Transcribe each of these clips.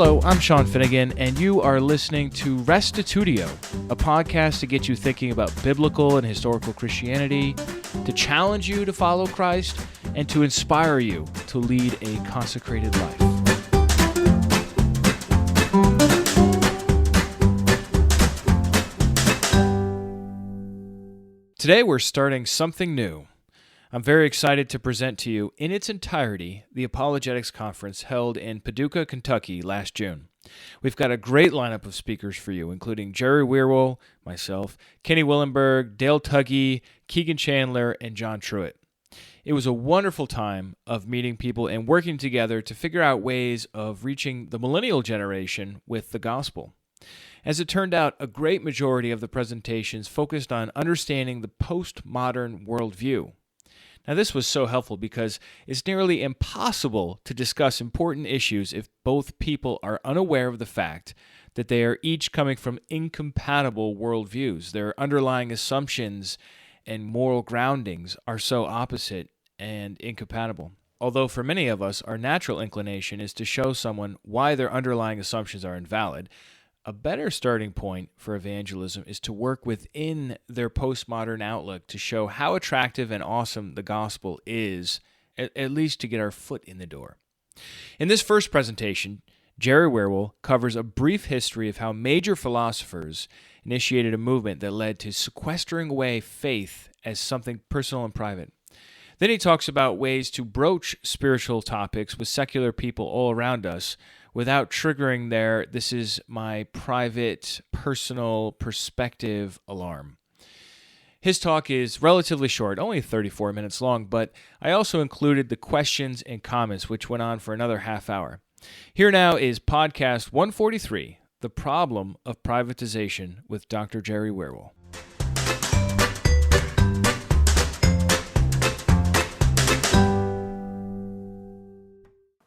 Hello, I'm Sean Finnegan, and you are listening to Restitutio, a podcast to get you thinking about biblical and historical Christianity, to challenge you to follow Christ, and to inspire you to lead a consecrated life. Today we're starting something new. I'm very excited to present to you in its entirety the Apologetics Conference held in Paducah, Kentucky last June. We've got a great lineup of speakers for you, including Jerry Wierwille, myself, Kenny Willenberg, Dale Tuggy, Keegan Chandler, and John Truitt. It was a wonderful time of meeting people and working together to figure out ways of reaching the millennial generation with the gospel. As it turned out, a great majority of the presentations focused on understanding the postmodern worldview. Now, this was so helpful because it's nearly impossible to discuss important issues if both people are unaware of the fact that they are each coming from incompatible worldviews. Their underlying assumptions and moral groundings are so opposite and incompatible. Although for many of us, our natural inclination is to show someone why their underlying assumptions are invalid, a better starting point for evangelism is to work within their postmodern outlook to show how attractive and awesome the gospel is, at least to get our foot in the door. In this first presentation, Jerry Wierwille covers a brief history of how major philosophers initiated a movement that led to sequestering away faith as something personal and private. Then he talks about ways to broach spiritual topics with secular people all around us without triggering their "this is my private, personal perspective" alarm. His talk is relatively short, only 34 minutes long, but I also included the questions and comments, which went on for another half hour. Here now is podcast 143, The Problem of Privatization with Dr. Jerry Wierwille.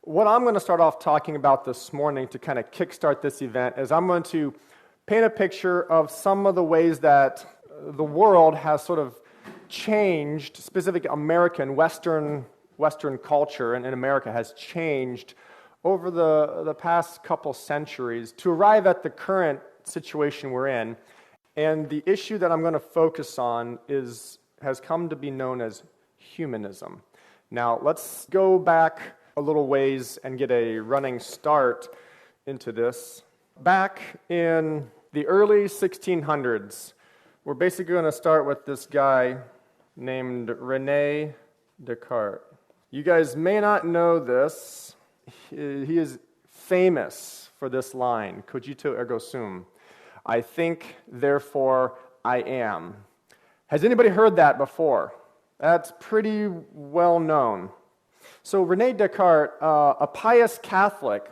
What I'm going to start off talking about this morning to kind of kickstart this event is I'm going to paint a picture of some of the ways that the world has sort of changed, specific American, Western culture and in America has changed over the past couple centuries to arrive at the current situation we're in. And the issue that I'm going to focus on has come to be known as humanism. Now, let's go back a little ways and get a running start into this. Back in the early 1600s, we're basically going to start with this guy named René Descartes. You guys may not know this. He is famous for this line, cogito ergo sum. I think, therefore I am. Has anybody heard that before? That's pretty well known. So René Descartes, a pious Catholic,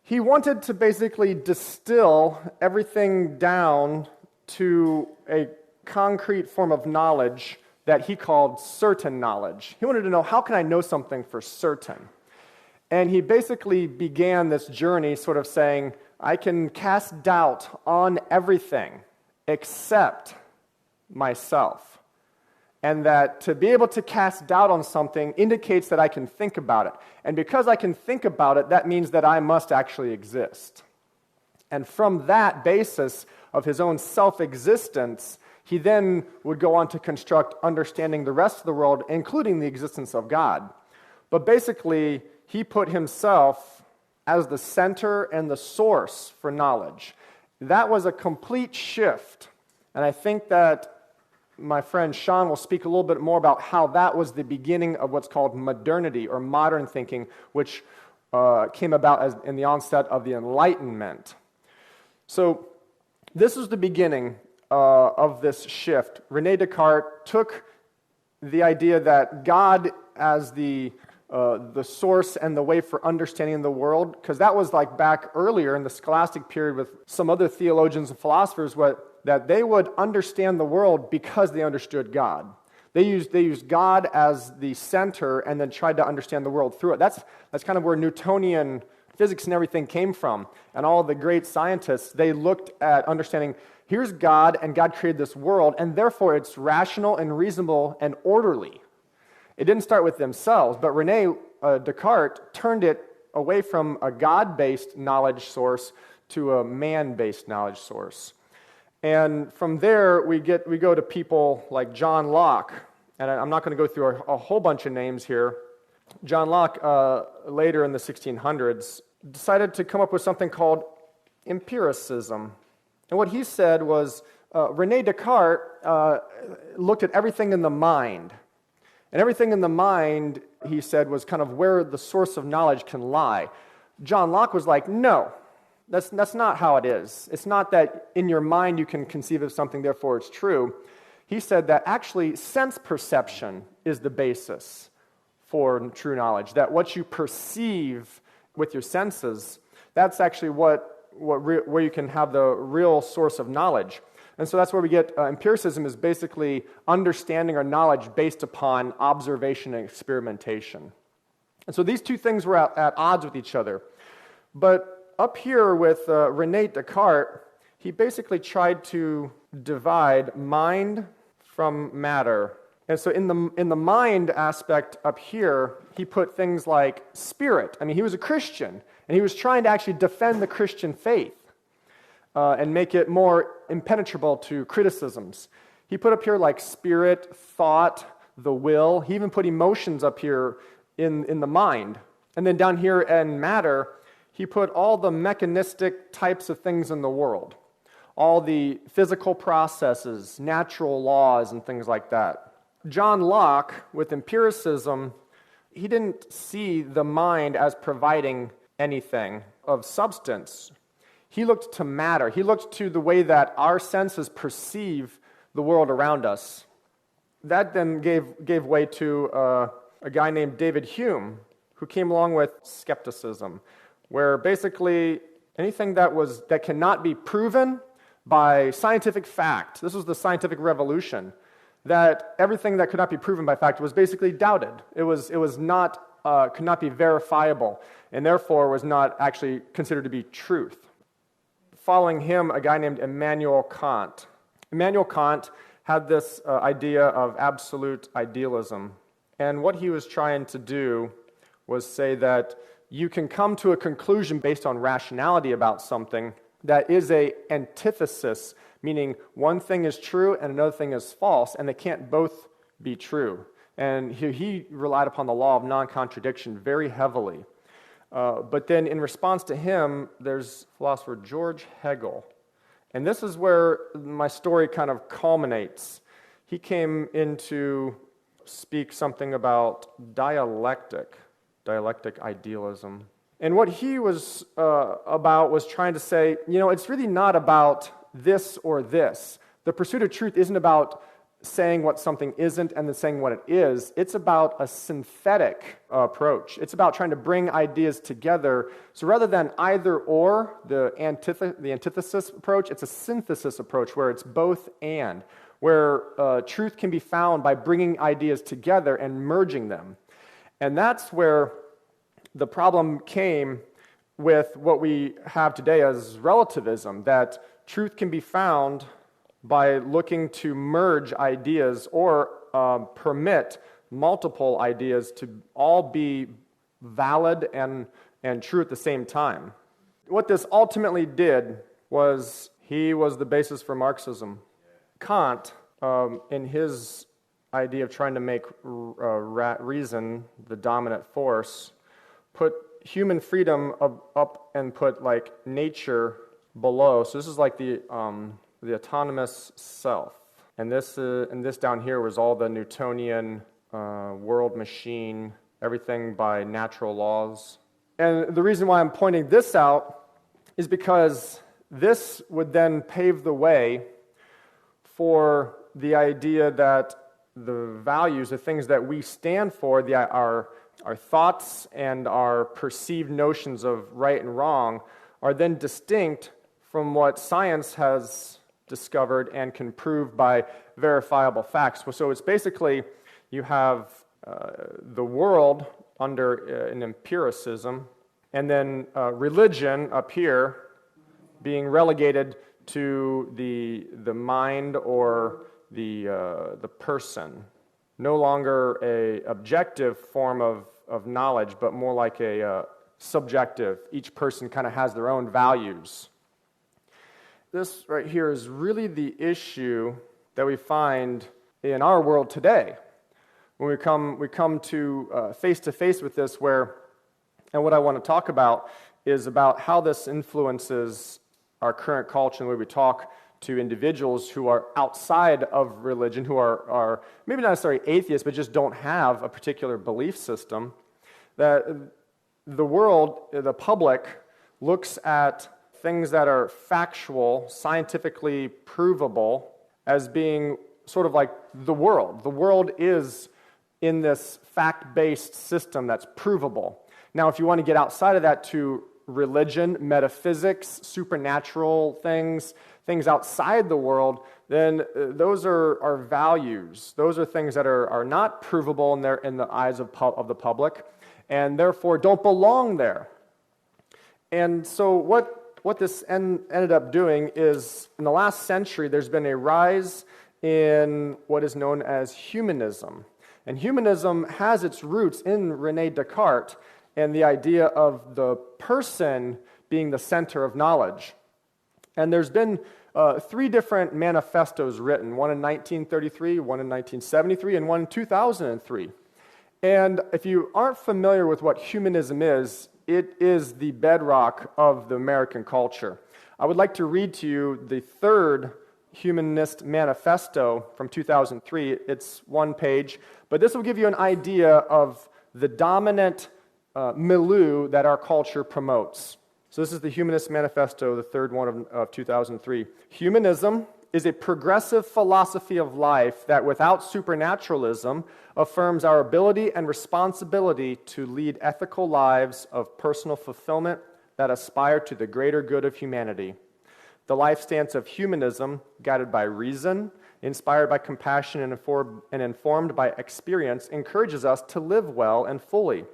he wanted to basically distill everything down to a concrete form of knowledge that he called certain knowledge. He wanted to know, how can I know something for certain? And he basically began this journey sort of saying, I can cast doubt on everything except myself. And that to be able to cast doubt on something indicates that I can think about it. And because I can think about it, that means that I must actually exist. And from that basis of his own self-existence, he then would go on to construct understanding the rest of the world, including the existence of God. But basically, he put himself as the center and the source for knowledge. That was a complete shift. And I think that my friend Sean will speak a little bit more about how that was the beginning of what's called modernity or modern thinking, which came about in the onset of the Enlightenment. So this is the beginning of this shift. René Descartes took the idea that God as the source and the way for understanding the world, because that was like back earlier in the scholastic period with some other theologians and philosophers, that they would understand the world because they understood God. They used God as the center and then tried to understand the world through it. That's kind of where Newtonian physics and everything came from. And all the great scientists, they looked at understanding, here's God, and God created this world, and therefore it's rational and reasonable and orderly. It didn't start with themselves, but René Descartes turned it away from a God-based knowledge source to a man-based knowledge source. And from there, we go to people like John Locke. And I'm not going to go through a whole bunch of names here. John Locke, later in the 1600s, decided to come up with something called empiricism. And what he said was, René Descartes looked at everything in the mind. And everything in the mind, he said, was kind of where the source of knowledge can lie. John Locke was like, no, that's not how it is. It's not that in your mind you can conceive of something, therefore it's true. He said that actually sense perception is the basis for true knowledge, that what you perceive with your senses, that's actually where you can have the real source of knowledge. And so that's where we get empiricism, is basically understanding our knowledge based upon observation and experimentation. And so these two things were at odds with each other. But up here with René Descartes, he basically tried to divide mind from matter. And so in the mind aspect up here, he put things like spirit. I mean, he was a Christian, and he was trying to actually defend the Christian faith and make it more impenetrable to criticisms. He put up here like spirit, thought, the will. He even put emotions up here in the mind. And then down here in matter, he put all the mechanistic types of things in the world, all the physical processes, natural laws, and things like that. John Locke, with empiricism, he didn't see the mind as providing anything of substance. He looked to matter. He looked to the way that our senses perceive the world around us. That then gave way to a guy named David Hume, who came along with skepticism, where basically anything that cannot be proven by scientific fact, this was the scientific revolution, that everything that could not be proven by fact was basically doubted. It was not could not be verifiable, and therefore was not actually considered to be truth. Following him, a guy named Immanuel Kant. Immanuel Kant had this idea of absolute idealism, and what he was trying to do was say that you can come to a conclusion based on rationality about something that is an antithesis, meaning one thing is true and another thing is false, and they can't both be true. And he relied upon the law of non-contradiction very heavily. But then in response to him, there's philosopher George Hegel. And this is where my story kind of culminates. He came in to speak something about dialectic idealism. And what he was about was trying to say, it's really not about this or this. The pursuit of truth isn't about saying what something isn't and then saying what it is. It's about a synthetic approach. It's about trying to bring ideas together. So rather than either or, the antithesis approach, it's a synthesis approach where it's both and, where truth can be found by bringing ideas together and merging them. And that's where the problem came with what we have today as relativism, that truth can be found by looking to merge ideas or permit multiple ideas to all be valid and true at the same time. What this ultimately did was he was the basis for Marxism. Kant, in his idea of trying to make reason the dominant force, put human freedom up and put like nature below. So this is like the autonomous self, and this down here was all the Newtonian world machine, everything by natural laws. And the reason why I'm pointing this out is because this would then pave the way for the idea that the values, the things that we stand for, our thoughts and our perceived notions of right and wrong, are then distinct from what science has discovered and can prove by verifiable facts. So it's basically, you have the world under an empiricism, and then religion up here being relegated to the mind or the person. No longer a objective form of knowledge, but more like a subjective. Each person kind of has their own values. This right here is really the issue that we find in our world today. When we come to face with this, and what I want to talk about is about how this influences our current culture and the way we talk to individuals who are outside of religion, who are maybe not necessarily atheists, but just don't have a particular belief system. That the world, the public, looks at things that are factual, scientifically provable, as being sort of like the world. The world is in this fact-based system that's provable. Now, if you want to get outside of that to religion, metaphysics, supernatural things outside the world, then those are values. Those are things that are not provable in the eyes of the public, and therefore don't belong there. And so what this ended up doing is, in the last century, there's been a rise in what is known as humanism. And humanism has its roots in René Descartes and the idea of the person being the center of knowledge. And there's been 3 different manifestos written, one in 1933, one in 1973, and one in 2003. And if you aren't familiar with what humanism is, it is the bedrock of the American culture. I would like to read to you the 3rd Humanist Manifesto from 2003. It's 1 page, but this will give you an idea of the dominant milieu that our culture promotes. So this is the Humanist Manifesto, the 3rd one of 2003. Humanism is a progressive philosophy of life that, without supernaturalism, affirms our ability and responsibility to lead ethical lives of personal fulfillment that aspire to the greater good of humanity. The life stance of humanism, guided by reason, inspired by compassion, and informed by experience, encourages us to live well and fully.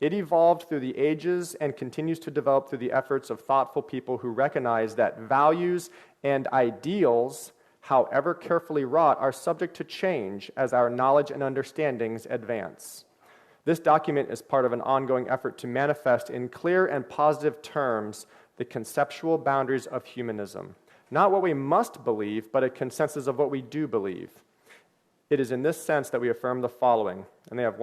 It evolved through the ages and continues to develop through the efforts of thoughtful people who recognize that values and ideals, however carefully wrought, are subject to change as our knowledge and understandings advance. This document is part of an ongoing effort to manifest in clear and positive terms the conceptual boundaries of humanism. Not what we must believe, but a consensus of what we do believe. It is in this sense that we affirm the following, and they have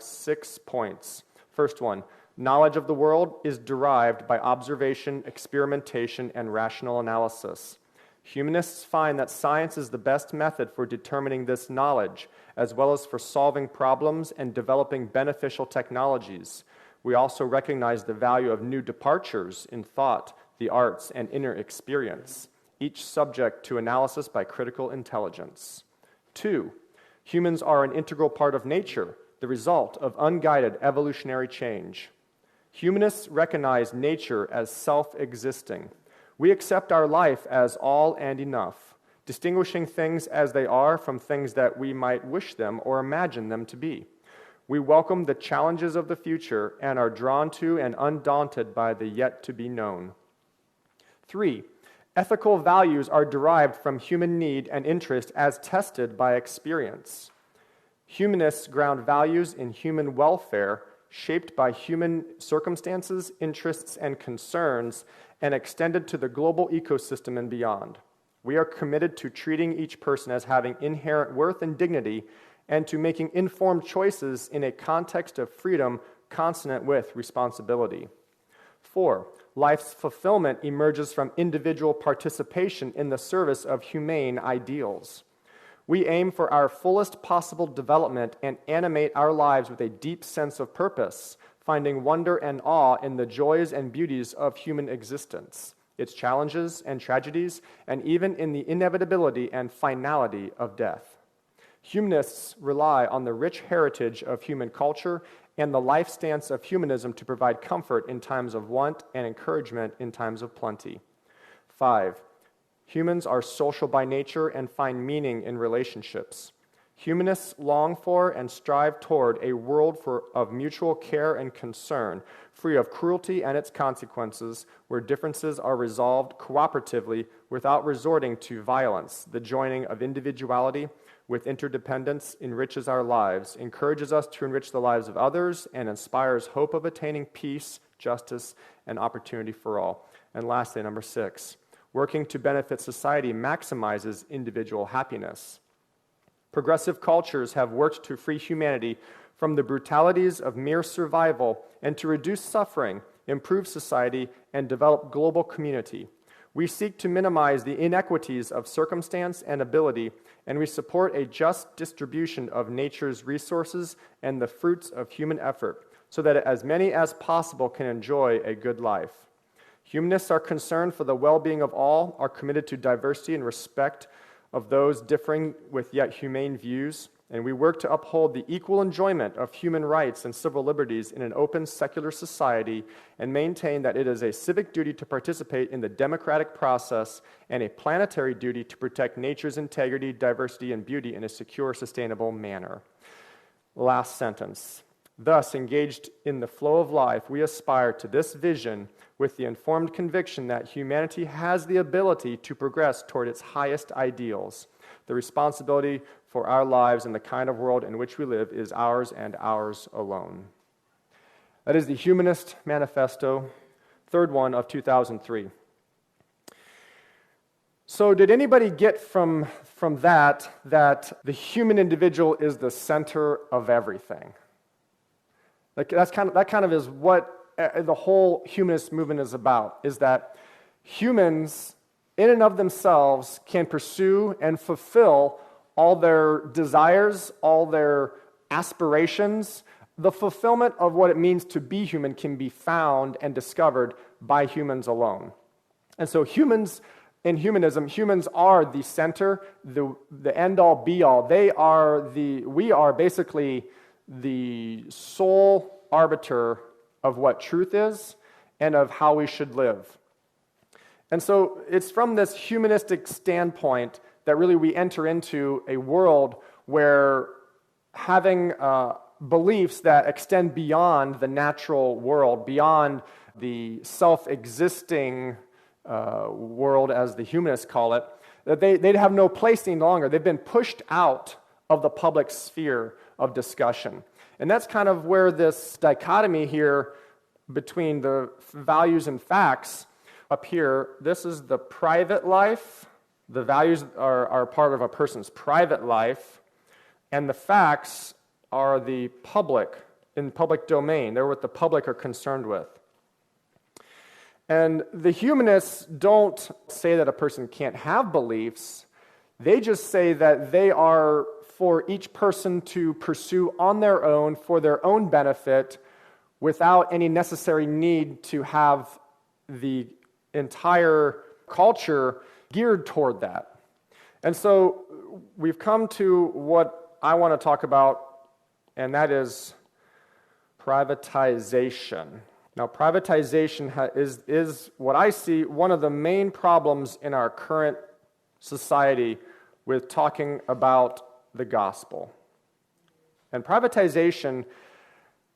6 points. First one, knowledge of the world is derived by observation, experimentation, and rational analysis. Humanists find that science is the best method for determining this knowledge, as well as for solving problems and developing beneficial technologies. We also recognize the value of new departures in thought, the arts, and inner experience, each subject to analysis by critical intelligence. 2, humans are an integral part of nature, the result of unguided evolutionary change. Humanists recognize nature as self-existing. We accept our life as all and enough, distinguishing things as they are from things that we might wish them or imagine them to be. We welcome the challenges of the future and are drawn to and undaunted by the yet-to-be-known. 3, ethical values are derived from human need and interest as tested by experience. Humanists ground values in human welfare, shaped by human circumstances, interests, and concerns, and extended to the global ecosystem and beyond. We are committed to treating each person as having inherent worth and dignity, and to making informed choices in a context of freedom consonant with responsibility. 4, life's fulfillment emerges from individual participation in the service of humane ideals. We aim for our fullest possible development and animate our lives with a deep sense of purpose, finding wonder and awe in the joys and beauties of human existence, its challenges and tragedies, and even in the inevitability and finality of death. Humanists rely on the rich heritage of human culture and the life stance of humanism to provide comfort in times of want and encouragement in times of plenty. 5, humans are social by nature and find meaning in relationships. Humanists long for and strive toward a world of mutual care and concern, free of cruelty and its consequences, where differences are resolved cooperatively without resorting to violence. The joining of individuality with interdependence enriches our lives, encourages us to enrich the lives of others, and inspires hope of attaining peace, justice, and opportunity for all. And lastly, number 6, working to benefit society maximizes individual happiness. Progressive cultures have worked to free humanity from the brutalities of mere survival and to reduce suffering, improve society, and develop global community. We seek to minimize the inequities of circumstance and ability, and we support a just distribution of nature's resources and the fruits of human effort, so that as many as possible can enjoy a good life. Humanists are concerned for the well-being of all, are committed to diversity and respect of those differing with yet humane views, and we work to uphold the equal enjoyment of human rights and civil liberties in an open secular society and maintain that it is a civic duty to participate in the democratic process and a planetary duty to protect nature's integrity, diversity, and beauty in a secure, sustainable manner. Last sentence. Thus, engaged in the flow of life, we aspire to this vision with the informed conviction that humanity has the ability to progress toward its highest ideals. The responsibility for our lives and the kind of world in which we live is ours and ours alone. That is the Humanist Manifesto, third one of 2003. So did anybody get from that the human individual is the center of everything? Like that kind of is what the whole humanist movement is about, is that humans in and of themselves can pursue and fulfill all their desires, all their aspirations. The fulfillment of what it means to be human can be found and discovered by humans alone. And so humans, in humanism, humans are the center, the end-all, be-all. We are basically the sole arbiter of what truth is and of how we should live. And so it's from this humanistic standpoint that really we enter into a world where having beliefs that extend beyond the natural world, beyond the self-existing world, as the humanists call it, that they'd have no place any longer. They've been pushed out of the public sphere of discussion. And that's kind of where this dichotomy here between the values and facts up here, this is the private life. The values are part of a person's private life, and the facts are the public, in public domain. They're what the public are concerned with. And the humanists don't say that a person can't have beliefs. They just say that they are for each person to pursue on their own for their own benefit without any necessary need to have the entire culture geared toward that. And so we've come to what I want to talk about, and that is privatization. Now, privatization is what I see one of the main problems in our current society with talking about the gospel. And privatization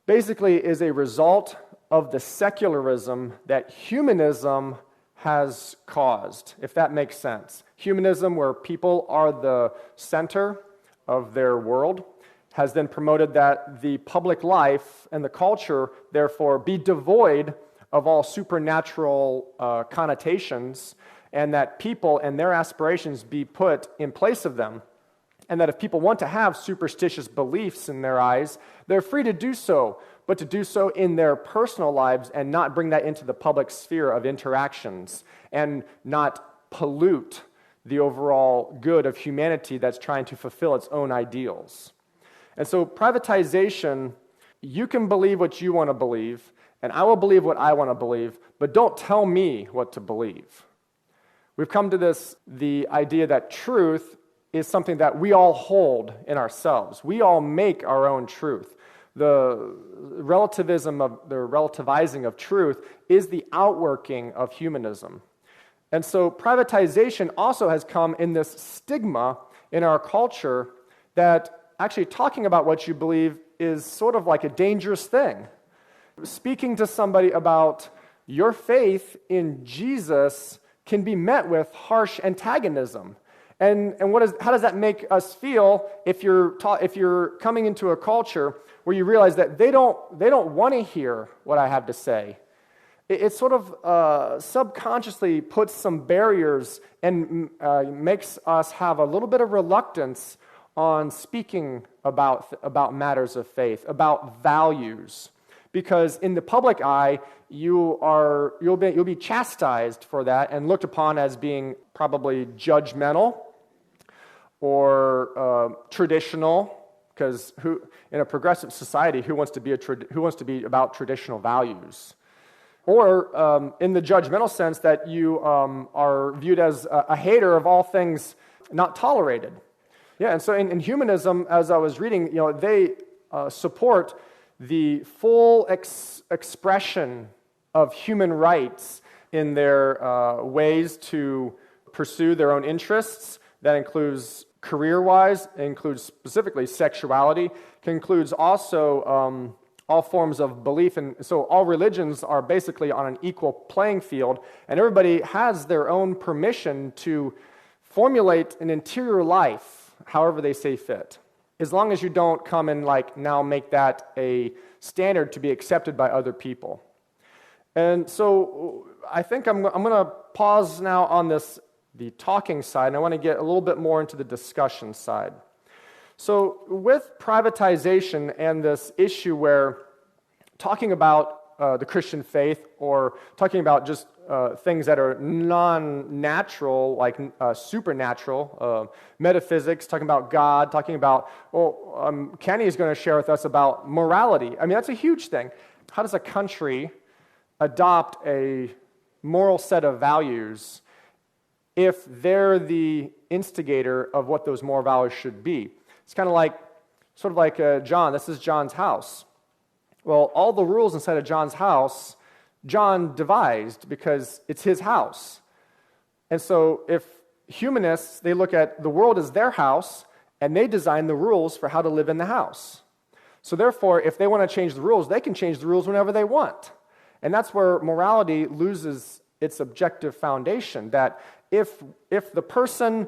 basically is a result of the secularism that humanism has caused, if that makes sense. Humanism, where people are the center of their world, has then promoted that the public life and the culture, therefore, be devoid of all supernatural connotations, and that people and their aspirations be put in place of them. And that if people want to have superstitious beliefs in their eyes, they're free to do so, but to do so in their personal lives and not bring that into the public sphere of interactions and not pollute the overall good of humanity that's trying to fulfill its own ideals. And so privatization, you can believe what you want to believe, and I will believe what I want to believe, but don't tell me what to believe. We've come to the idea that truth is something that we all hold in ourselves. We all make our own truth. The relativizing of truth is the outworking of humanism. And so privatization also has come in this stigma in our culture that actually talking about what you believe is sort of like a dangerous thing. Speaking to somebody about your faith in Jesus can be met with harsh antagonism. And how does that make us feel if you're coming into a culture where you realize that they don't want to hear what I have to say? It sort of subconsciously puts some barriers and makes us have a little bit of reluctance on speaking about matters of faith, about values, because in the public eye, you'll be chastised for that and looked upon as being probably judgmental or traditional. Because in a progressive society, who wants to be about traditional values? Or in the judgmental sense that you are viewed as a hater of all things not tolerated. Yeah, and so in humanism, as I was reading, they support the full expression of human rights in their ways to pursue their own interests. That includes career-wise, it includes specifically sexuality, it includes also all forms of belief, and so all religions are basically on an equal playing field, and everybody has their own permission to formulate an interior life however they see fit, as long as you don't come and now make that a standard to be accepted by other people. And so I think I'm going to pause now on the talking side, and I want to get a little bit more into the discussion side. So with privatization and this issue where talking about the Christian faith or talking about just things that are non-natural, like supernatural, metaphysics, talking about God, talking about, Kenny is going to share with us about morality. I mean, that's a huge thing. How does a country adopt a moral set of values if they're the instigator of what those moral values should be? It's kind of like John. This is John's house. Well, all the rules inside of John's house, John devised because it's his house. And so if humanists, they look at the world as their house, and they design the rules for how to live in the house. So therefore, if they want to change the rules, they can change the rules whenever they want. And that's where morality loses its objective foundation, that if the person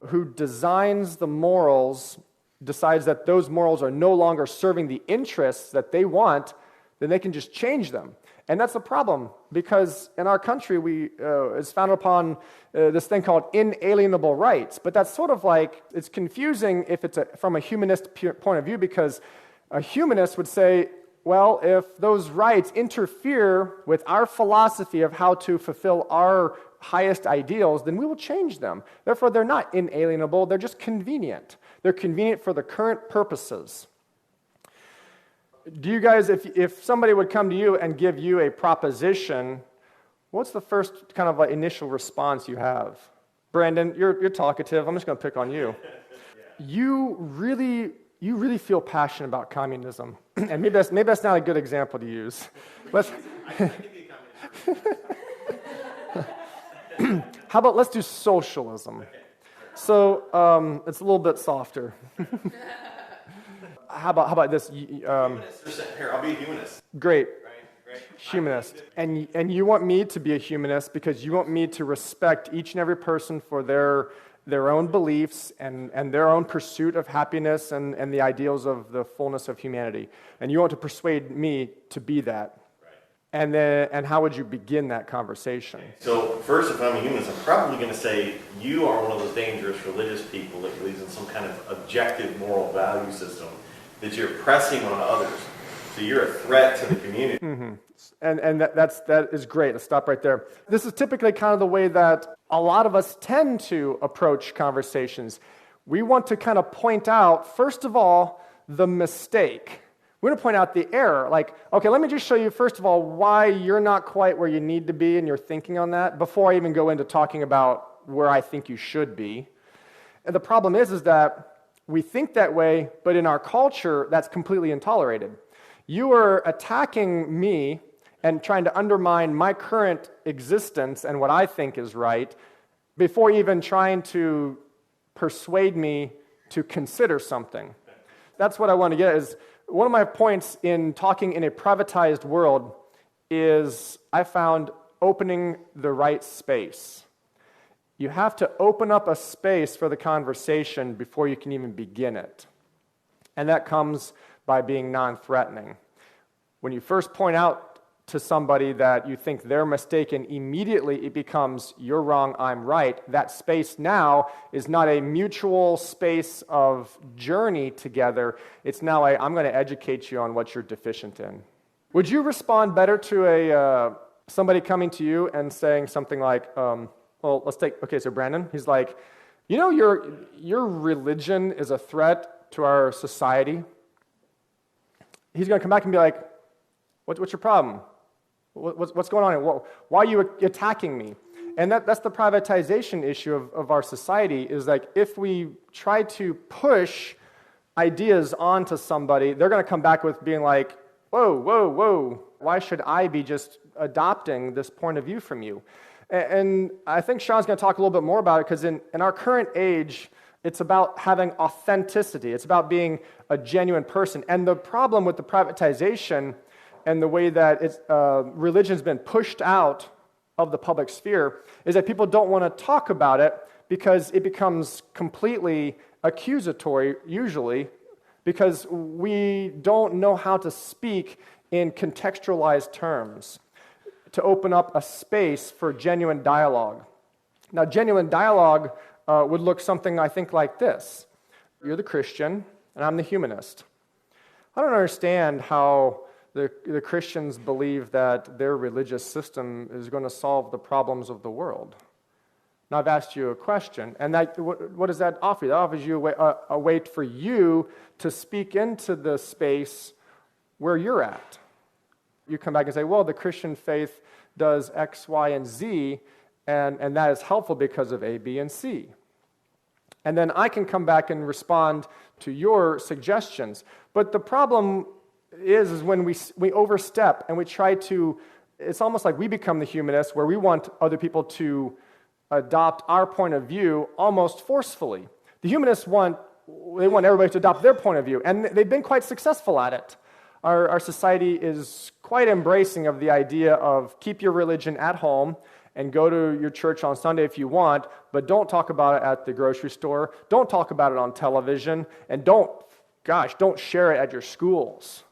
who designs the morals decides that those morals are no longer serving the interests that they want, then they can just change them. And that's a problem, because in our country, it's founded upon this thing called inalienable rights. But that's sort of it's confusing if it's from a humanist point of view, because a humanist would say, well, if those rights interfere with our philosophy of how to fulfill our highest ideals, then we will change them. Therefore, they're not inalienable, they're just convenient. They're convenient for the current purposes. Do you guys, if somebody would come to you and give you a proposition, what's the first kind of initial response you have? Brandon, you're talkative. I'm just going to pick on you. Yeah. You really feel passionate about communism, and maybe that's not a good example to use. Let's. How about let's do socialism? Okay. So it's a little bit softer. How about this? Here, I'll be a humanist. Great. Right. Humanist. And you want me to be a humanist because you want me to respect each and every person for their own beliefs and their own pursuit of happiness and the ideals of the fullness of humanity. And you want to persuade me to be that. And how would you begin that conversation? So first, if I'm a humanist, I'm probably going to say you are one of those dangerous religious people that believes in some kind of objective moral value system that you're pressing on others. So you're a threat to the community. Mm-hmm. And that is great. Let's stop right there. This is typically kind of the way that a lot of us tend to approach conversations. We want to kind of point out, first of all, the mistake. We want to point out the error. Okay, let me just show you, first of all, why you're not quite where you need to be in your thinking on that before I even go into talking about where I think you should be. And the problem is that we think that way, but in our culture, that's completely intolerated. You are attacking me and trying to undermine my current existence and what I think is right before even trying to persuade me to consider something. That's what I want to get at, is one of my points in talking in a privatized world is I found opening the right space. You have to open up a space for the conversation before you can even begin it. And that comes by being non-threatening. When you first point out to somebody that you think they're mistaken, immediately it becomes, you're wrong, I'm right. That space now is not a mutual space of journey together. It's now I'm going to educate you on what you're deficient in. Would you respond better to somebody coming to you and saying something like, so Brandon, he's like, your religion is a threat to our society. He's going to come back and be like, what's your problem? What's going on here? Why are you attacking me? And that's the privatization issue of our society, is like if we try to push ideas onto somebody, they're going to come back with being like, whoa, why should I be just adopting this point of view from you? And I think Sean's going to talk a little bit more about it, because in our current age, it's about having authenticity. It's about being a genuine person. And the problem with the privatization and the way that religion's been pushed out of the public sphere is that people don't want to talk about it because it becomes completely accusatory, usually, because we don't know how to speak in contextualized terms to open up a space for genuine dialogue. Now, genuine dialogue would look something, I think, like this. You're the Christian, and I'm the humanist. I don't understand how the Christians believe that their religious system is going to solve the problems of the world. Now, I've asked you a question, and what does that offer you? That offers you a way for you to speak into the space where you're at. You come back and say, well, the Christian faith does X, Y, and Z, and that is helpful because of A, B, and C. And then I can come back and respond to your suggestions. But the problem is when we overstep and we try to, it's almost like we become the humanists where we want other people to adopt our point of view almost forcefully. The humanists want everybody to adopt their point of view, and they've been quite successful at it. Our society is quite embracing of the idea of keep your religion at home and go to your church on Sunday if you want, but don't talk about it at the grocery store, don't talk about it on television, and don't share it at your schools.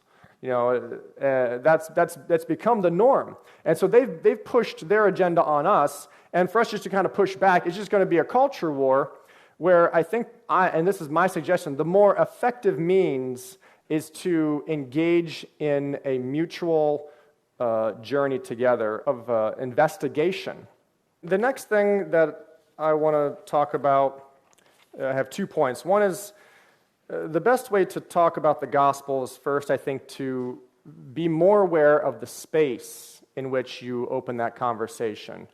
That's become the norm. And so they've pushed their agenda on us, and for us just to kind of push back, it's just going to be a culture war where I think, and this is my suggestion, the more effective means is to engage in a mutual journey together of investigation. The next thing that I want to talk about, I have 2 points. One is the best way to talk about the gospel is first, I think, to be more aware of the space in which you open that conversation.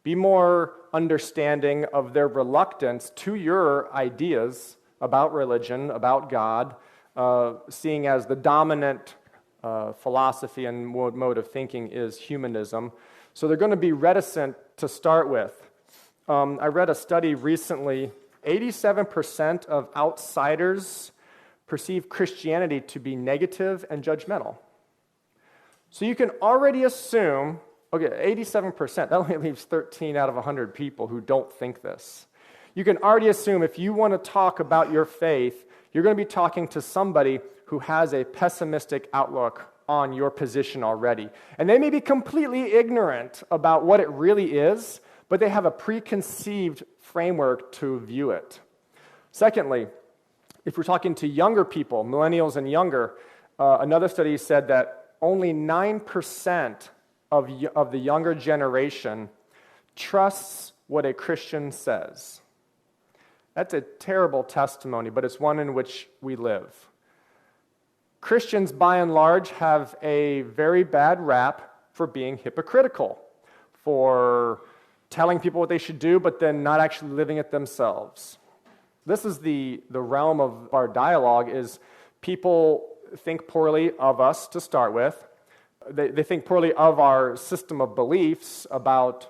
Be more understanding of their reluctance to your ideas about religion, about God, seeing as the dominant philosophy and mode of thinking is humanism. So they're going to be reticent to start with. I read a study recently, 87% of outsiders perceive Christianity to be negative and judgmental. So you can already assume, 87%, that only leaves 13 out of 100 people who don't think this. You can already assume if you want to talk about your faith, you're going to be talking to somebody who has a pessimistic outlook on your position already. And they may be completely ignorant about what it really is, but they have a preconceived framework to view it. Secondly, if we're talking to younger people, millennials and younger, another study said that only 9% of the younger generation trusts what a Christian says. That's a terrible testimony, but it's one in which we live. Christians, by and large, have a very bad rap for being hypocritical, for telling people what they should do, but then not actually living it themselves. This is the realm of our dialogue, is people think poorly of us to start with. They think poorly of our system of beliefs about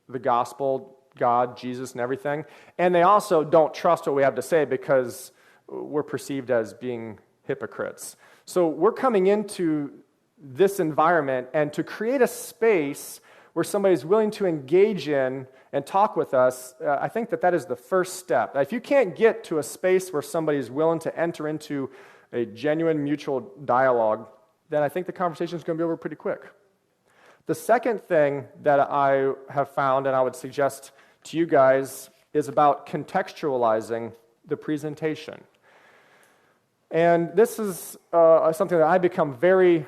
the gospel, God, Jesus, and everything. And they also don't trust what we have to say because we're perceived as being hypocrites. So we're coming into this environment, and to create a space where somebody's willing to engage in and talk with us, I think that is the first step. Now, if you can't get to a space where somebody's willing to enter into a genuine mutual dialogue, then I think the conversation is going to be over pretty quick. The second thing that I have found, and I would suggest to you guys, is about contextualizing the presentation. And this is something that I become very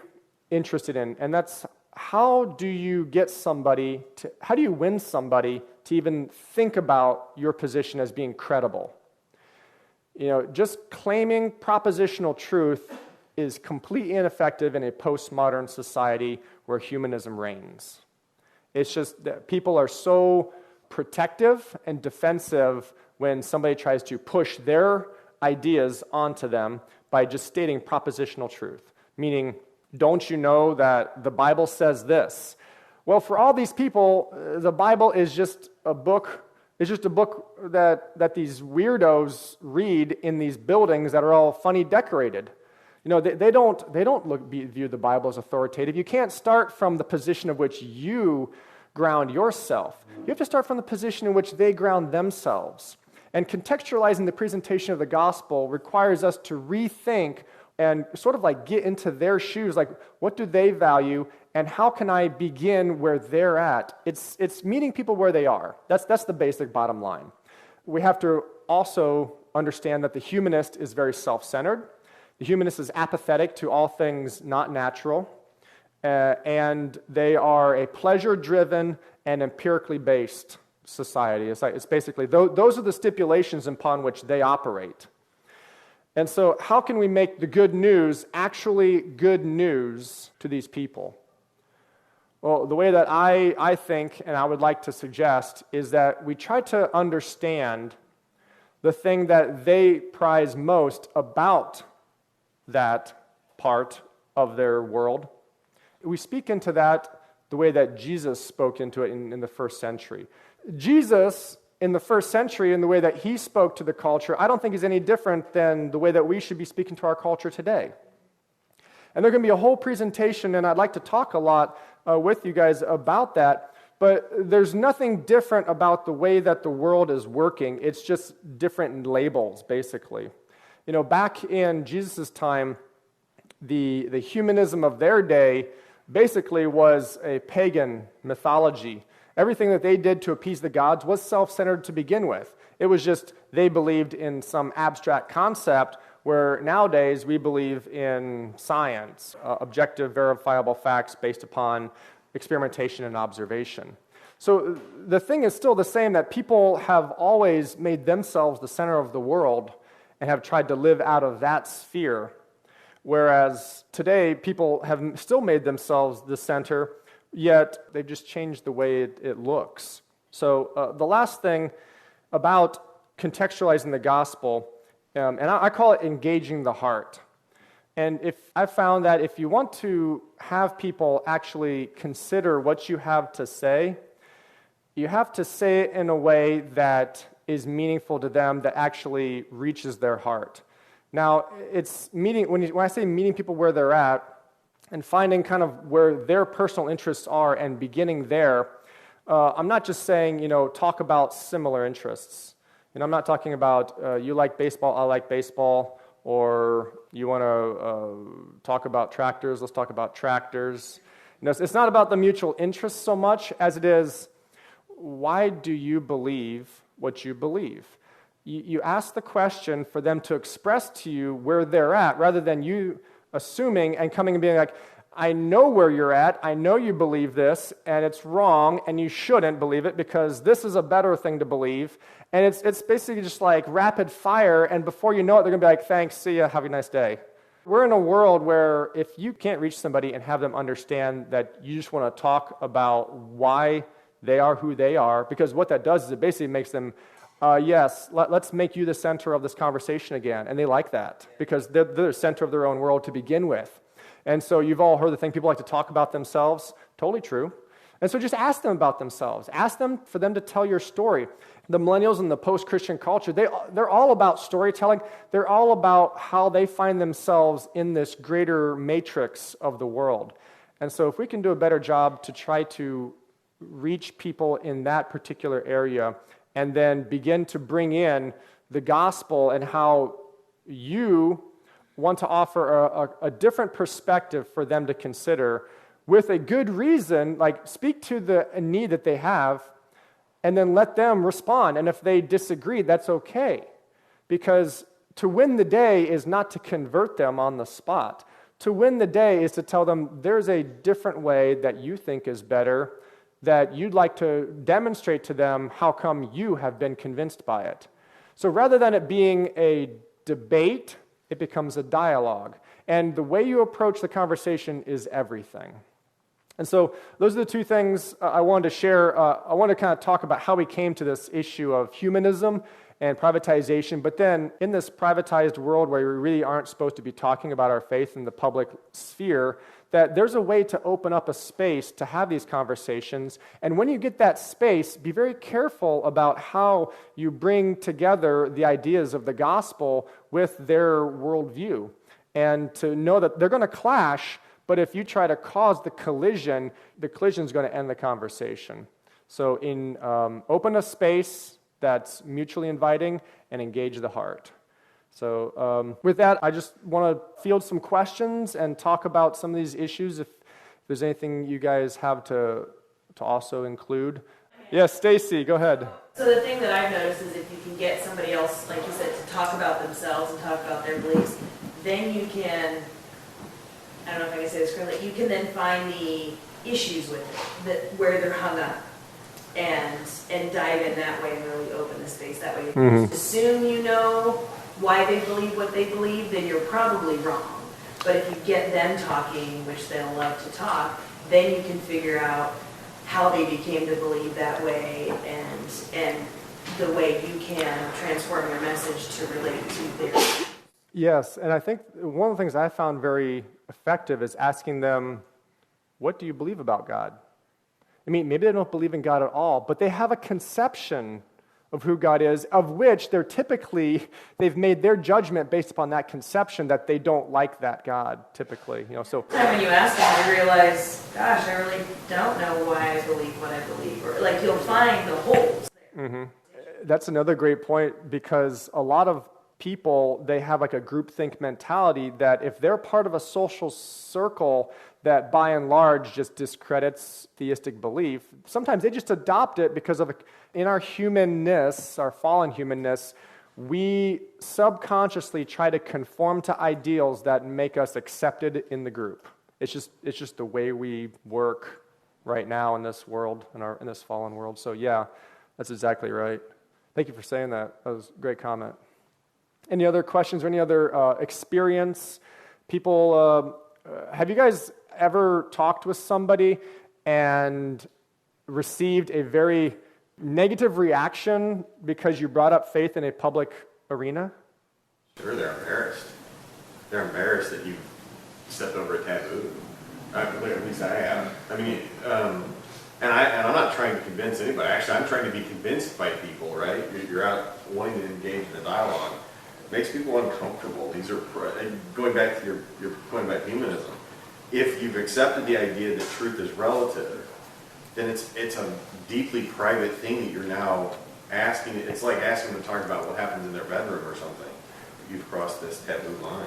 interested in, and that's how do you win somebody to even think about your position as being credible? Just claiming propositional truth is completely ineffective in a postmodern society where humanism reigns. It's just that people are so protective and defensive when somebody tries to push their ideas onto them by just stating propositional truth, meaning, don't you know that the Bible says this? Well, for all these people, the Bible is just a book. It's just a book that these weirdos read in these buildings that are all funny decorated. They don't view the Bible as authoritative. You can't start from the position of which you ground yourself. You have to start from the position in which they ground themselves. And contextualizing the presentation of the gospel requires us to rethink and sort of like get into their shoes, like what do they value and how can I begin where they're at? It's meeting people where they are. That's the basic bottom line. We have to also understand that the humanist is very self-centered. The humanist is apathetic to all things not natural, and they are a pleasure-driven and empirically based society. It's basically, those are the stipulations upon which they operate. And so how can we make the good news actually good news to these people? Well, the way that I think and I would like to suggest is that we try to understand the thing that they prize most about that part of their world. We speak into that the way that Jesus spoke into it in the first century. Jesus, in the first century, in the way that he spoke to the culture, I don't think is any different than the way that we should be speaking to our culture today. And there's going to be a whole presentation, and I'd like to talk a lot with you guys about that, but there's nothing different about the way that the world is working. It's just different labels, basically. Back in Jesus' time, the humanism of their day basically was a pagan mythology. Everything that they did to appease the gods was self-centered to begin with. It was just they believed in some abstract concept, where nowadays we believe in science, objective, verifiable facts based upon experimentation and observation. So the thing is still the same, that people have always made themselves the center of the world and have tried to live out of that sphere, whereas today people have still made themselves the center, yet they've just changed the way it looks. So the last thing about contextualizing the gospel, and I call it engaging the heart. And I've found that if you want to have people actually consider what you have to say, you have to say it in a way that is meaningful to them, that actually reaches their heart. Now, it's meeting, when I say meeting people where they're at, and finding kind of where their personal interests are and beginning there, I'm not just saying, talk about similar interests. I'm not talking about you like baseball, I like baseball, or you want to talk about tractors, let's talk about tractors. It's not about the mutual interest so much as it is, why do you believe what you believe? You ask the question for them to express to you where they're at, rather than you assuming and coming and being like, I know where you're at, I know you believe this, and it's wrong, and you shouldn't believe it because this is a better thing to believe. And it's basically just like rapid fire, and before you know it, they're going to be like, thanks, see ya, have a nice day. We're in a world where if you can't reach somebody and have them understand that you just want to talk about why they are who they are, because what that does is it basically makes them, yes, let's make you the center of this conversation again. And they like that because they're the center of their own world to begin with. And so you've all heard the thing, people like to talk about themselves. Totally true. And so just ask them about themselves. Ask them for them to tell your story. The millennials in the post-Christian culture, they're all about storytelling. They're all about how they find themselves in this greater matrix of the world. And so if we can do a better job to try to reach people in that particular area and then begin to bring in the gospel and how you want to offer a different perspective for them to consider with a good reason, like speak to the need that they have, and then let them respond. And if they disagree, that's okay. Because to win the day is not to convert them on the spot. To win the day is to tell them there's a different way that you think is better, that you'd like to demonstrate to them how come you have been convinced by it. So rather than it being a debate, it becomes a dialogue. And the way you approach the conversation is everything. And so those are the two things I wanted to share. I want to kind of talk about how we came to this issue of humanism and privatization. But then in this privatized world where we really aren't supposed to be talking about our faith in the public sphere, that there's a way to open up a space to have these conversations. And when you get that space, be very careful about how you bring together the ideas of the gospel with their worldview. And to know that they're going to clash, but if you try to cause the collision is going to end the conversation. So open a space that's mutually inviting and engage the heart. So with that, I just want to field some questions and talk about some of these issues. If there's anything you guys have to also include. Yes, Stacy, go ahead. So the thing that I've noticed is if you can get somebody else, like you said, to talk about themselves and talk about their beliefs, then you can, I don't know if I can say this correctly, you can then find the issues with it, where they're hung up, and dive in that way and really open the space that way. If you assume you know why they believe what they believe, then you're probably wrong. But if you get them talking, which they'll love to talk, then you can figure out how they became to believe that way and the way you can transform your message to relate to theirs. Yes, and I think one of the things I found very effective is asking them, what do you believe about God? I mean, maybe they don't believe in God at all, but they have a conception of who God is, of which they've made their judgment based upon that conception that they don't like that God, typically. So when you ask them, you realize, gosh, I really don't know why I believe what I believe. Or like you'll find the holes there. Mm-hmm. That's another great point, because a lot of people, they have like a groupthink mentality that if they're part of a social circle that by and large just discredits theistic belief, sometimes they just adopt it because in our humanness, our fallen humanness, we subconsciously try to conform to ideals that make us accepted in the group. It's just the way we work right now in this world, in this fallen world. So yeah, that's exactly right. Thank you for saying that. That was a great comment. Any other questions or any other experience? People, have you guys ever talked with somebody and received a very negative reaction because you brought up faith in a public arena? Sure, they're embarrassed. They're embarrassed that you stepped over a taboo. At least I have. I mean, and I'm not trying to convince anybody. Actually, I'm trying to be convinced by people, right? You're out wanting to engage in a dialogue. It makes people uncomfortable. These are, going back to your point about humanism, if you've accepted the idea that truth is relative, then it's a deeply private thing that you're now asking. It's like asking them to talk about what happens in their bedroom or something. You've crossed this taboo line.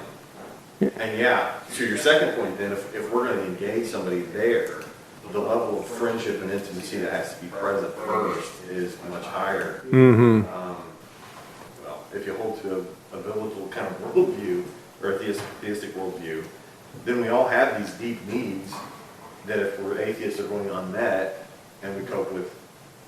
And yeah, to your second point then, if we're going to engage somebody there, the level of friendship and intimacy that has to be present first is much higher. Mm-hmm. Well, if you hold to a biblical kind of worldview, or a theistic worldview, then we all have these deep needs that if we're atheists are going unmet, and we cope with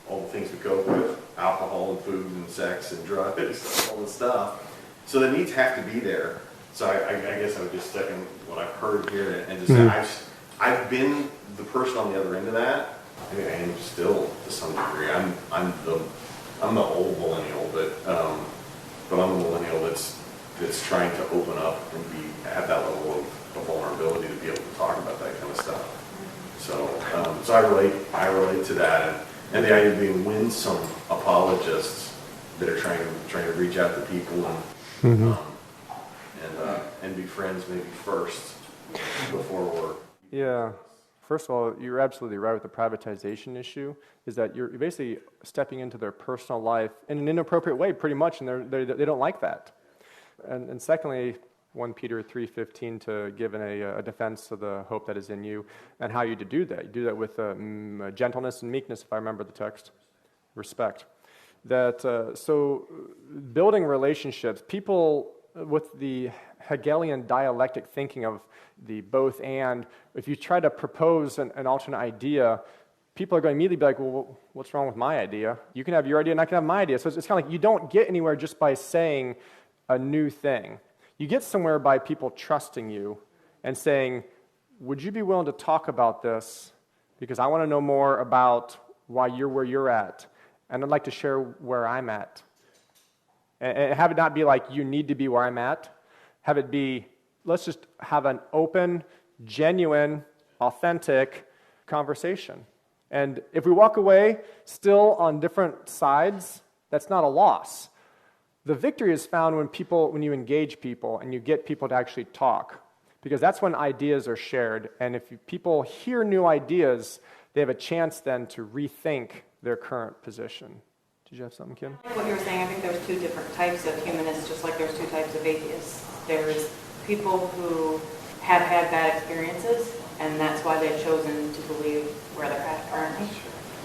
all the things we cope with, alcohol and food and sex and drugs, all this stuff. So the needs have to be there. So I guess I would just second what I've heard here and just say I've been the person on the other end of that. I mean, I am still to some degree. I'm the old millennial, but I'm the millennial that's trying to open up and have that level of vulnerability to be able to talk about that kind of stuff. So I relate to that, and the idea of being winsome apologists that are trying to reach out to people and be friends maybe first before we're. Yeah. First of all, you're absolutely right with the privatization issue, is that you're basically stepping into their personal life in an inappropriate way, pretty much, and they don't like that. And secondly, 1 Peter 3:15 to give a defense of the hope that is in you, and how you to do that. You do that with gentleness and meekness, if I remember the text, respect. So building relationships, people with the Hegelian dialectic thinking of the both and, if you try to propose an alternate idea, people are going to immediately be like, well, what's wrong with my idea? You can have your idea and I can have my idea. So it's kind of like you don't get anywhere just by saying a new thing. You get somewhere by people trusting you and saying, would you be willing to talk about this? Because I want to know more about why you're where you're at. And I'd like to share where I'm at. And have it not be like, you need to be where I'm at. Have it be, let's just have an open, genuine, authentic conversation. And if we walk away still on different sides, that's not a loss. The victory is found when you engage people and you get people to actually talk, because that's when ideas are shared. And if people hear new ideas, they have a chance then to rethink their current position. Did you have something, Kim? Like what you were saying, I think there's two different types of humanists, just like there's two types of atheists. There's people who have had bad experiences, and that's why they've chosen to believe where they're at currently.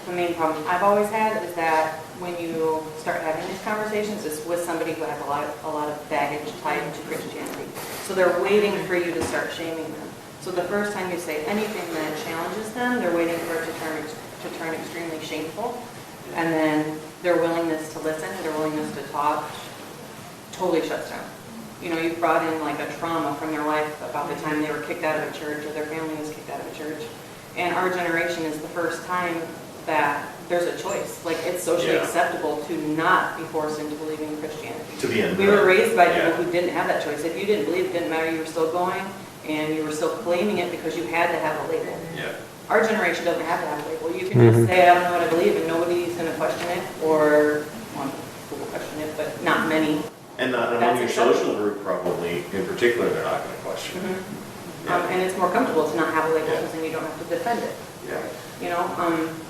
The main problem I've always had is that when you start having these conversations, it's with somebody who has a lot of baggage tied to Christianity. So they're waiting for you to start shaming them. So the first time you say anything that challenges them, they're waiting for it to turn extremely shameful. And then their willingness to listen, their willingness to talk, totally shuts down. You know, you've brought in like a trauma from their life about the time they were kicked out of a church or their family was kicked out of a church. And our generation is the first time that there's a choice. Like, it's socially acceptable to not be forced into believing in Christianity. To be in we were raised by people who didn't have that choice. If you didn't believe, it didn't matter, you were still going, and you were still claiming it because you had to have a label. Yeah. Our generation doesn't have to have a label. You can just say, I don't know what I believe, and nobody's going to question it, or, well, people will question it, but not many. And not among your social group, probably, in particular, they're not going to question it. And it's more comfortable to not have a label, because then you don't have to defend it. Yeah. You know,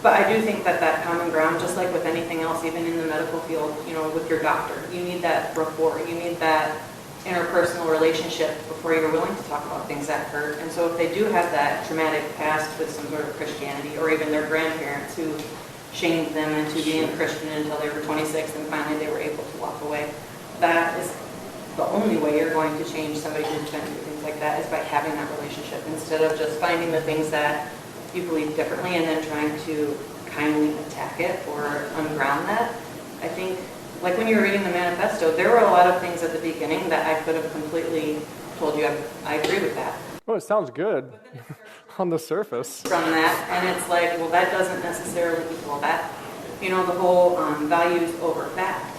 but I do think that common ground, just like with anything else, even in the medical field, you know, with your doctor, you need that rapport, you need that interpersonal relationship before you're willing to talk about things that hurt. And so if they do have that traumatic past with some sort of Christianity, or even their grandparents who shamed them into being a Christian until they were 26 and finally they were able to walk away, that is the only way you're going to change somebody who's been through things like that, is by having that relationship, instead of just finding the things that you believe differently and then trying to kindly attack it or unground that. I think, like when you were reading the manifesto, there were a lot of things at the beginning that I could have completely told you I agree with that. Well, it sounds good on the surface. From that, and it's like, well, that doesn't necessarily equal that. You know, the whole values over fact.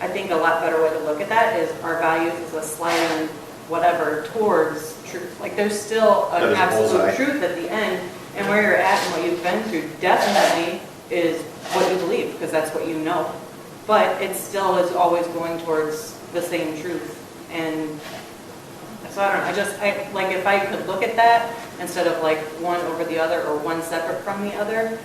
I think a lot better way to look at that is our values is a sliding whatever towards truth. Like, there's still an absolute truth at the end, and where you're at and what you've been through definitely is what you believe, because that's what you know. But it still is always going towards the same truth. And so I don't know, like, if I could look at that instead of like one over the other or one separate from the other,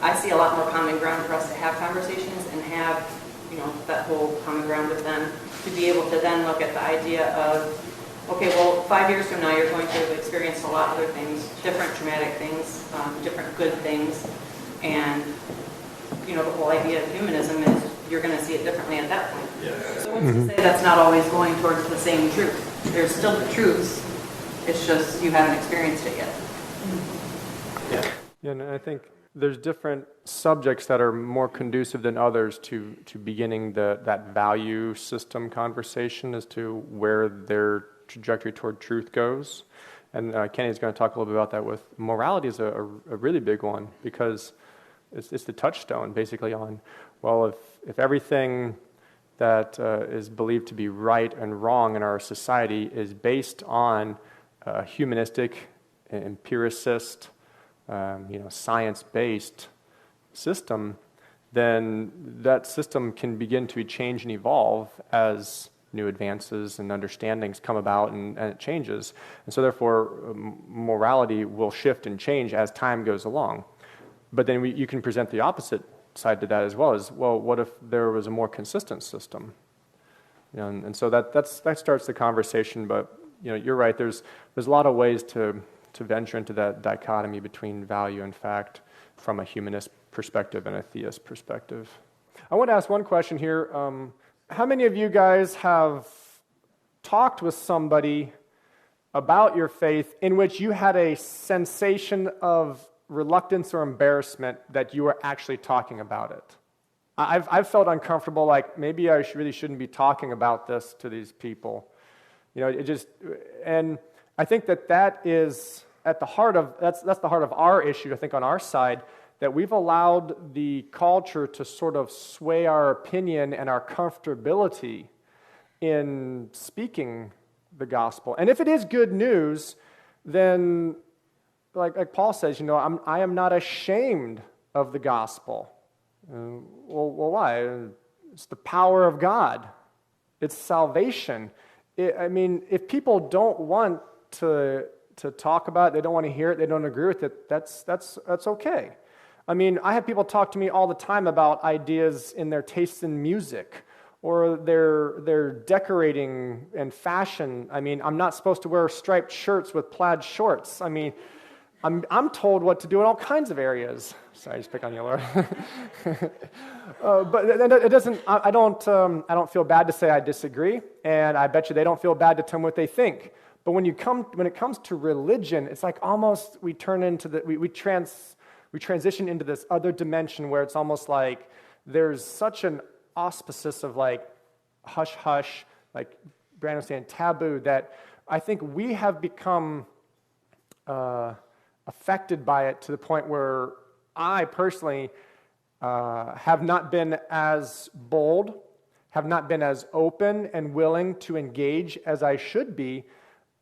I see a lot more common ground for us to have conversations and have, you know, that whole common ground with them, to be able to then look at the idea of, okay, well, 5 years from now, you're going to have experienced a lot of other things, different traumatic things, different good things, and, you know, the whole idea of humanism is you're going to see it differently at that point. Yeah. So what's to say that's not always going towards the same truth? There's still the truths, it's just you haven't experienced it yet. Yeah, and I think there's different subjects that are more conducive than others to beginning that value system conversation as to where their trajectory toward truth goes. And Kenny's going to talk a little bit about that. With morality is a really big one, because it's the touchstone basically on, well, if everything that is believed to be right and wrong in our society is based on humanistic, empiricist science-based system, then that system can begin to change and evolve as new advances and understandings come about and it changes. And so therefore, morality will shift and change as time goes along. But then you can present the opposite side to that as well, as, well, what if there was a more consistent system? And so that starts the conversation, but you're right, there's a lot of ways to venture into that dichotomy between value and fact from a humanist perspective and a theist perspective. I want to ask one question here. How many of you guys have talked with somebody about your faith in which you had a sensation of reluctance or embarrassment that you were actually talking about it? I've felt uncomfortable, like maybe I really shouldn't be talking about this to these people. And I think that is at the heart of, that's the heart of our issue, I think, on our side, that we've allowed the culture to sort of sway our opinion and our comfortability in speaking the gospel. And if it is good news, then, like Paul says, I am not ashamed of the gospel. Well, why? It's the power of God. It's salvation. If people don't want to talk about it, they don't want to hear it, they don't agree with it, that's okay. I have people talk to me all the time about ideas in their tastes in music or their decorating and fashion. I'm not supposed to wear striped shirts with plaid shorts. I'm told what to do in all kinds of areas. Sorry, I just pick on you, Laura. But it doesn't. I don't feel bad to say I disagree, and I bet you they don't feel bad to tell me what they think. But when it comes to religion, it's like almost we turn into we transition into this other dimension where it's almost like there's such an auspices of like hush hush, like Brandon was saying, taboo, that I think we have become affected by it to the point where I personally have not been as bold, have not been as open and willing to engage as I should be,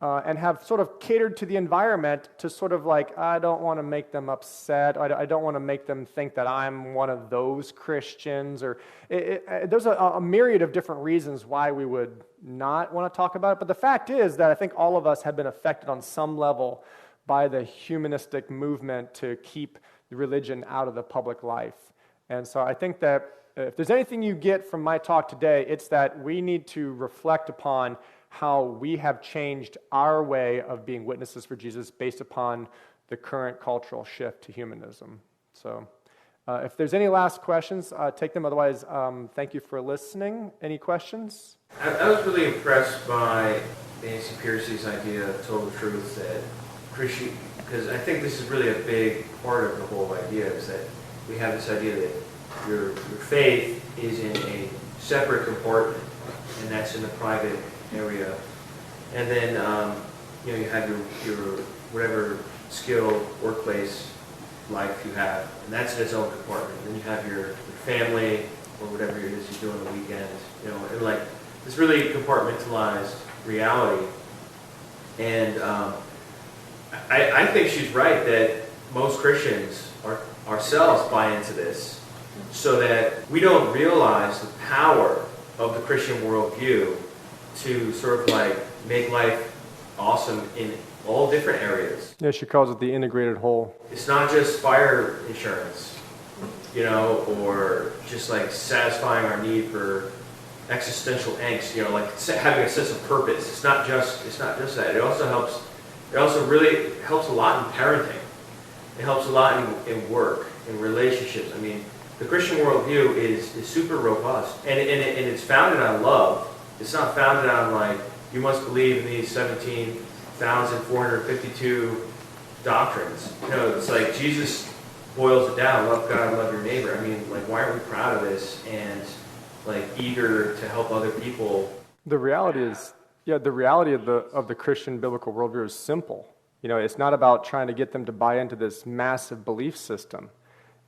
and have sort of catered to the environment to sort of like, I don't want to make them upset, I don't want to make them think that I'm one of those Christians, or there's a myriad of different reasons why we would not want to talk about it, but the fact is that I think all of us have been affected on some level by the humanistic movement to keep the religion out of the public life. And so I think that if there's anything you get from my talk today, it's that we need to reflect upon how we have changed our way of being witnesses for Jesus based upon the current cultural shift to humanism. So if there's any last questions, take them. Otherwise, thank you for listening. Any questions? I was really impressed by Nancy Pearcey's idea of total truth, that because I think this is really a big part of the whole idea, is that we have this idea that your faith is in a separate compartment, and that's in the private area. And then you have your whatever skill, workplace, life you have, and that's in its own compartment. Then you have your family or whatever it is you do on the weekends, and like this really compartmentalized reality. And I think she's right that most Christians ourselves buy into this, so that we don't realize the power of the Christian worldview to sort of like make life awesome in all different areas. Yeah, she calls it the integrated whole. It's not just fire insurance, or just like satisfying our need for existential angst, like having a sense of purpose. It's not just that. It also really helps a lot in parenting. It helps a lot in work, in relationships. The Christian worldview is super robust, and it's founded on love. It's not founded on like, you must believe in these 17,452 doctrines. It's like Jesus boils it down: love God, love your neighbor. Why aren't we proud of this and like eager to help other people? The reality is, the reality of the Christian biblical worldview is simple. It's not about trying to get them to buy into this massive belief system.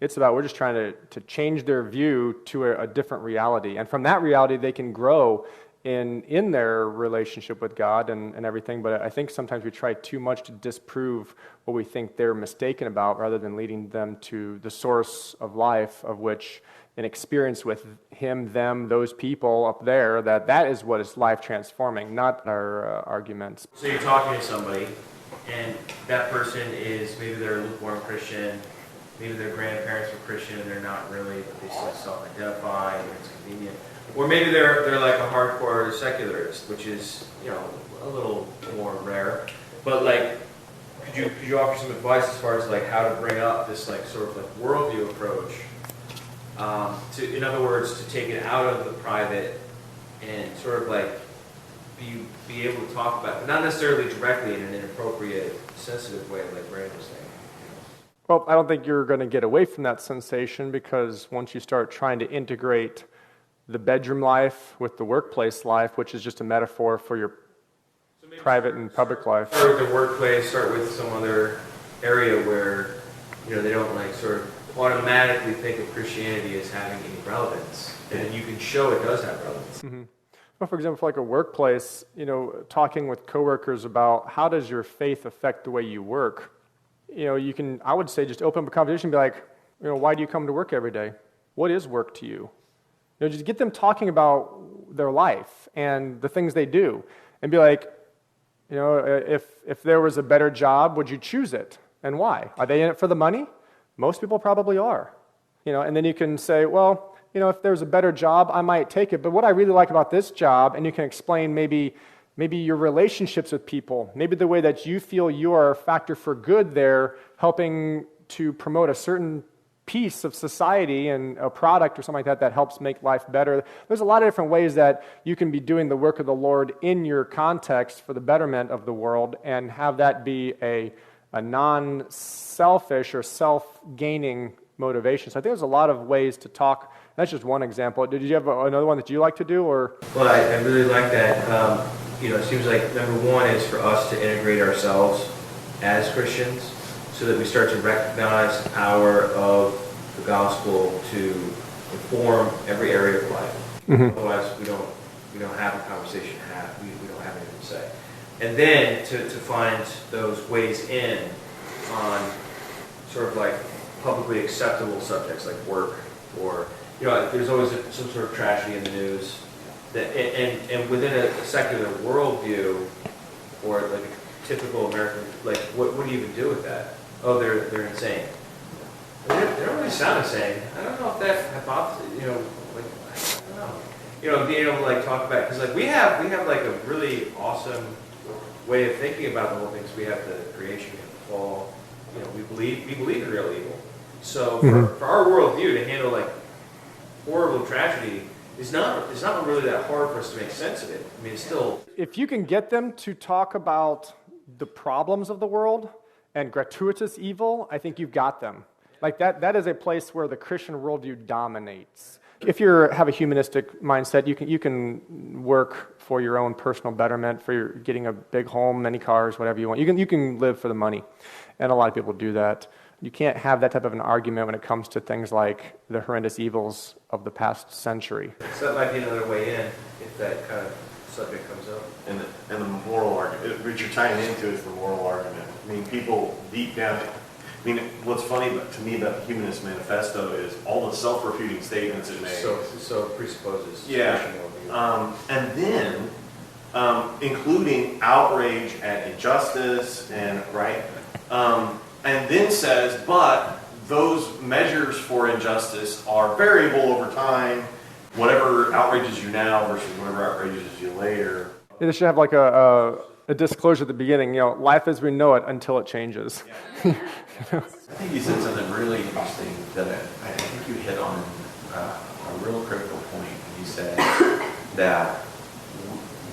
It's about, we're just trying to change their view to a different reality. And from that reality, they can grow in their relationship with God and everything, but I think sometimes we try too much to disprove what we think they're mistaken about rather than leading them to the source of life, of which an experience with him, them, those people up there, that is what is life transforming, not our arguments. So you're talking to somebody, and that person is, maybe they're a lukewarm Christian, maybe their grandparents were Christian and they're not really, but they still self-identify and it's convenient. Or maybe they're like a hardcore secularist, which is, a little more rare. But like, could you offer some advice as far as like how to bring up this like sort of like worldview approach? In other words, to take it out of the private and sort of like be able to talk about it, not necessarily directly in an inappropriate, sensitive way, like Brandon was saying. Well, I don't think you're going to get away from that sensation, because once you start trying to integrate the bedroom life with the workplace life, which is just a metaphor for your private and public life. Start with the workplace, start with some other area where, they don't like sort of automatically think of Christianity as having any relevance. And you can show it does have relevance. Mm-hmm. Well, for example, for like a workplace, talking with coworkers about how does your faith affect the way you work? I would say just open up a conversation and be like, why do you come to work every day? What is work to you? Just get them talking about their life and the things they do, and be like, if there was a better job, would you choose it, and why? Are they in it for the money? Most people probably are. And then you can say, well, if there's a better job, I might take it. But what I really like about this job, and you can explain maybe your relationships with people, maybe the way that you feel you are a factor for good there, helping to promote a certain piece of society and a product or something like that helps make life better. There's a lot of different ways that you can be doing the work of the Lord in your context for the betterment of the world, and have that be a non-selfish or self-gaining motivation. So I think there's a lot of ways to talk. That's just one example. Did you have another one that you like to do? Or? Well, I really like that. It seems like number one is for us to integrate ourselves as Christians, so that we start to recognize the power of the gospel to inform every area of life. Mm-hmm. Otherwise, we don't have a conversation to have. We don't have anything to say. And then to find those ways in on sort of like publicly acceptable subjects like work, or there's always some sort of tragedy in the news. And within a secular worldview, or like a typical American, like what do you even do with that? Oh, they're insane. They don't really sound insane. I don't know if that hypothesis, I don't know. Being able to like talk about, because like we have like a really awesome way of thinking about the whole thing. So we have the creation, we have the fall. We believe in real evil. So for our worldview to handle like horrible tragedy is not really that hard for us to make sense of it. I mean, it's still. If you can get them to talk about the problems of the world and gratuitous evil, I think you've got them. Like that is a place where the Christian worldview dominates. If you have a humanistic mindset, you can work for your own personal betterment, for your getting a big home, many cars, whatever you want. You can live for the money, and a lot of people do that. You can't have that type of an argument when it comes to things like the horrendous evils of the past century. So that might be another way in if that kind of subject comes up. And the moral argument, what you're tying into is the moral argument. I mean, people deep down, what's funny to me about the Humanist Manifesto is all the self-refuting statements it makes. So presupposes. Yeah. And then, including outrage at injustice and, right? And then says, but those measures for injustice are variable over time. Whatever outrages you now versus whatever outrages you later. They should have like a disclosure at the beginning, life as we know it until it changes. I think you said something really interesting that I think you hit on a real critical point. You said that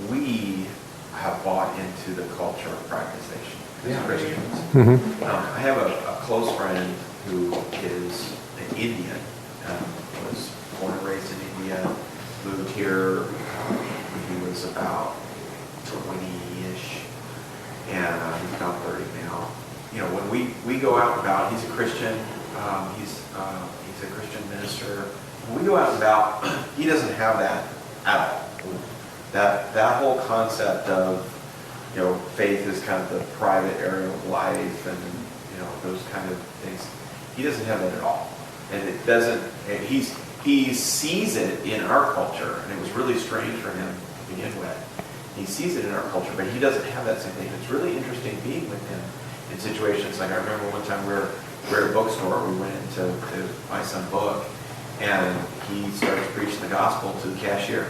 we have bought into the culture of privatization as Christians. Mm-hmm. I have a close friend who is an Indian, was born and raised in India, moved here when he was about 20-ish, and he's about 30 now. When we go out and about, he's a Christian, he's a Christian minister. When we go out and about, he doesn't have that at all. that whole concept of, faith is kind of the private area of life and, those kind of things. He doesn't have that at all. And it doesn't, and he sees it in our culture, and it was really strange for him to begin with. He sees it in our culture, but he doesn't have that same thing. It's really interesting being with him in situations like I remember one time we were at a bookstore, we went in to buy some book, and he starts preaching the gospel to the cashier.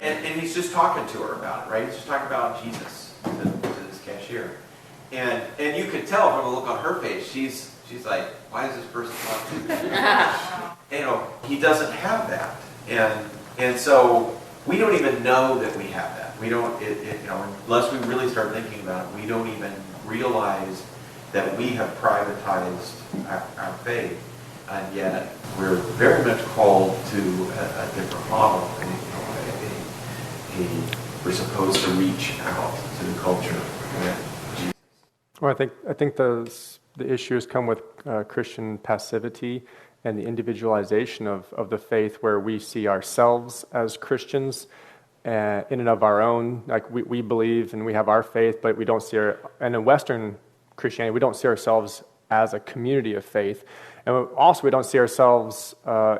And he's just talking to her about it, right? He's just talking about Jesus to this cashier. And you could tell from the look on her face, she's like, why is this person talking to me? He doesn't have that. And so we don't even know that we have that. We don't, unless we really start thinking about it, we don't even realize that we have privatized our faith. And yet we're very much called to a different model. We're supposed to reach out to the culture with Jesus. Well, I think the issues come with Christian passivity and the individualization of the faith, where we see ourselves as Christians in and of our own. Like we believe and we have our faith, but we don't see and in Western Christianity, we don't see ourselves as a community of faith. And also we don't see ourselves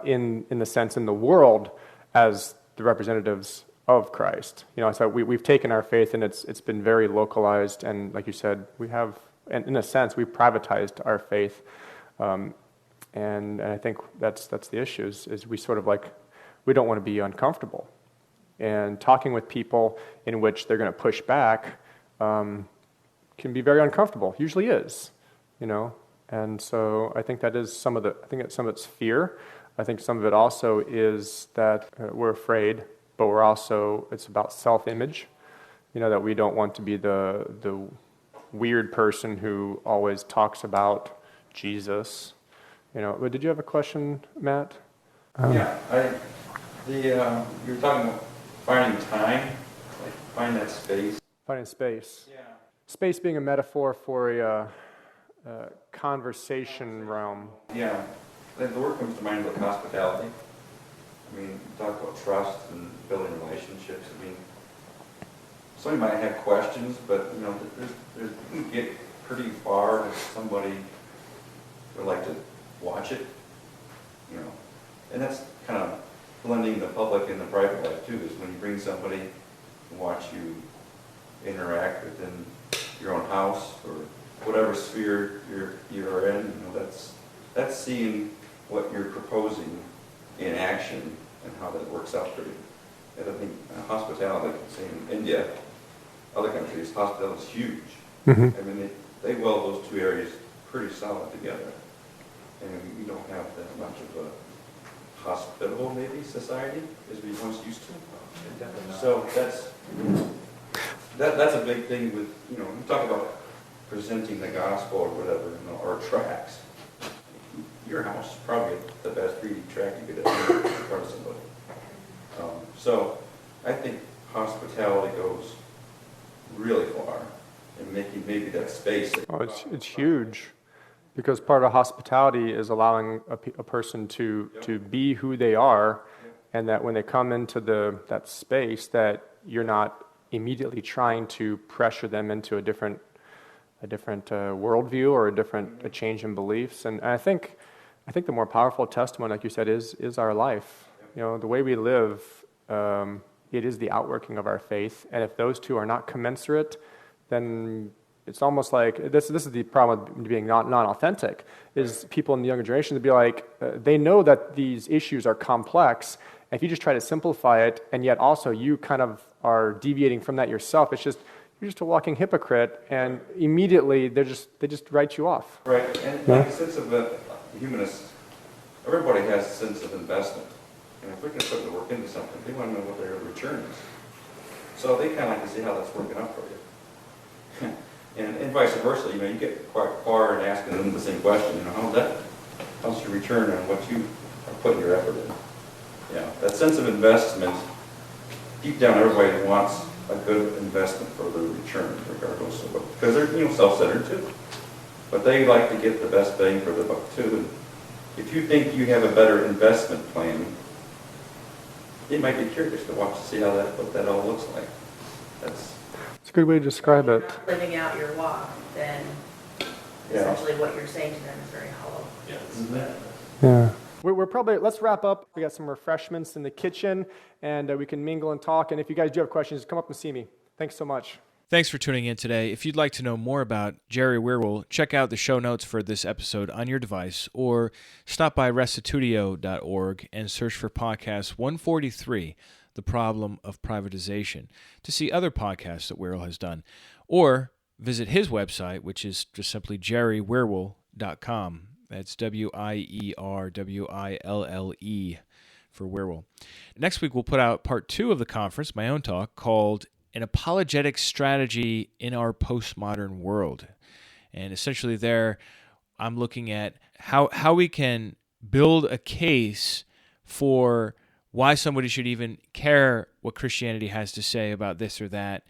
in the sense in the world as the representatives of Christ. So we've taken our faith and it's been very localized, and like you said, we have, and in a sense, we've privatized our faith. And I think that's the issue, is we sort of we don't want to be uncomfortable. And talking with people in which they're going to push back can be very uncomfortable. Usually is, And so I think that is some of it's fear. I think some of it also is that we're afraid, but it's about self-image, that we don't want to be the weird person who always talks about Jesus. But did you have a question, Matt? Yeah, you were talking about finding time, find that space. Finding space. Yeah. Space being a metaphor for a conversation realm. Yeah, the word comes to mind like hospitality. You talk about trust and building relationships. Somebody might have questions, but you can get pretty far if somebody would like to watch it, and that's kind of blending the public and the private life too, is when you bring somebody to watch you interact within your own house or whatever sphere you're in. That's seeing what you're proposing in action and how that works out for you. And I think hospitality, like say in India, other countries, hospitality is huge. Mm-hmm. They weld those two areas pretty solid together. And we don't have that much of a hospitable, maybe, society as we once used to. So that's a big thing with, we talk about presenting the gospel or whatever, or tracts. Your house is probably the best reading tract you could ever in front of somebody. So I think hospitality goes really far in making maybe that space. It's huge, because part of hospitality is allowing a person to be who they are, and that when they come into that space, that you're not immediately trying to pressure them into a different worldview or a change in beliefs. And I think the more powerful testimony, like you said, is our life. The way we live, it is the outworking of our faith. And if those two are not commensurate, then it's almost like, this is the problem with being non-authentic, is people in the younger generation to be like, they know that these issues are complex, and if you just try to simplify it, and yet also you kind of are deviating from that yourself, you're just a walking hypocrite, and immediately they just write you off. Right, and like a sense of a humanist, everybody has a sense of investment. And if we can put the work into something, they want to know what their return is. So they kind of like to see how that's working out for you. and vice versa, you get quite far in asking them the same question, how's your return on what you are putting your effort in? Yeah, that sense of investment, deep down everybody wants a good investment for the return, regardless of what, because they're self-centered too. But they like to get the best bang for the buck too. And if you think you have a better investment plan, you might be curious to watch to see what that all looks like. That's It's a good way to describe If it. you're not living out your walk, then Yeah. essentially what you're saying to them is very hollow. Yeah, this is bad. Yeah. We're probably, let's wrap up. We got some refreshments in the kitchen, and we can mingle and talk. And if you guys do have questions, come up and see me. Thanks so much. Thanks for tuning in today. If you'd like to know more about Jerry Wierwille, check out the show notes for this episode on your device, or stop by restitutio.org and search for podcast 143, The Problem of Privatization, to see other podcasts that Wierwille has done. Or visit his website, which is just simply jerrywierwille.com. That's WIERWILLE for Wierwille. Next week, we'll put out part 2 of the conference, my own talk, called An Apologetic Strategy in Our Postmodern World. And essentially there, I'm looking at how we can build a case for why somebody should even care what Christianity has to say about this or that,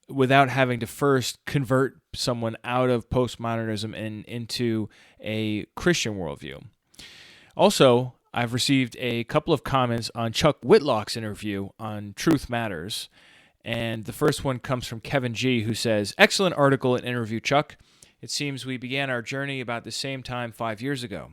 without having to first convert someone out of postmodernism and into a Christian worldview. Also, I've received a couple of comments on Chuck Whitlock's interview on Truth Matters. And the first one comes from Kevin G., who says, "Excellent article and interview, Chuck. It seems we began our journey about the same time 5 years ago.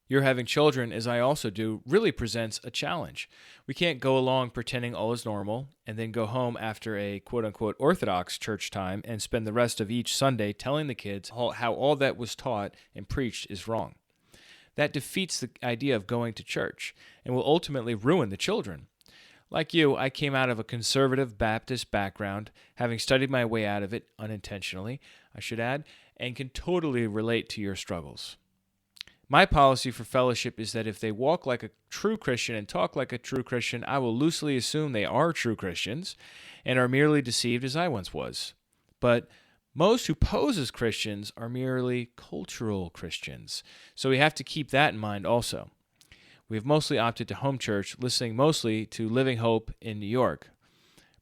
Your having children, as I also do, really presents a challenge. We can't go along pretending all is normal and then go home after a quote-unquote Orthodox church time and spend the rest of each Sunday telling the kids how all that was taught and preached is wrong. That defeats the idea of going to church and will ultimately ruin the children. Like you, I came out of a conservative Baptist background, having studied my way out of it unintentionally, I should add, and can totally relate to your struggles. My policy for fellowship is that if they walk like a true Christian and talk like a true Christian, I will loosely assume they are true Christians and are merely deceived as I once was. But most who pose as Christians are merely cultural Christians, so we have to keep that in mind also. We have mostly opted to home church, listening mostly to Living Hope in New York.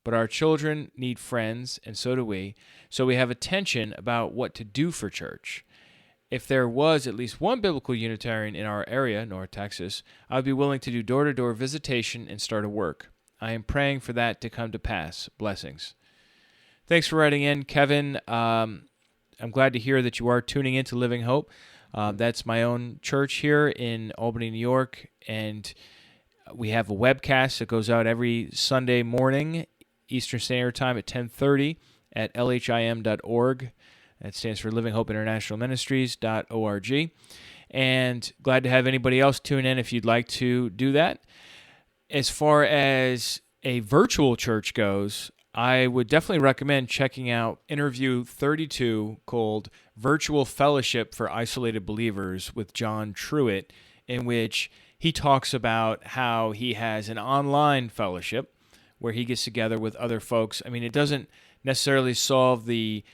But our children need friends, and so do we, so we have a tension about what to do for church. If there was at least one biblical Unitarian in our area, North Texas, I would be willing to do door-to-door visitation and start a work. I am praying for that to come to pass. Blessings." Thanks for writing in, Kevin. I'm glad to hear that you are tuning into Living Hope. That's my own church here in Albany, New York, and we have a webcast that goes out every Sunday morning, Eastern Standard Time at 10:30 at lhim.org. That stands for Living Hope International Ministries.org. And glad to have anybody else tune in if you'd like to do that. As far as a virtual church goes, I would definitely recommend checking out interview 32 called Virtual Fellowship for Isolated Believers with John Truitt, in which he talks about how he has an online fellowship where he gets together with other folks. I mean, it doesn't necessarily solve the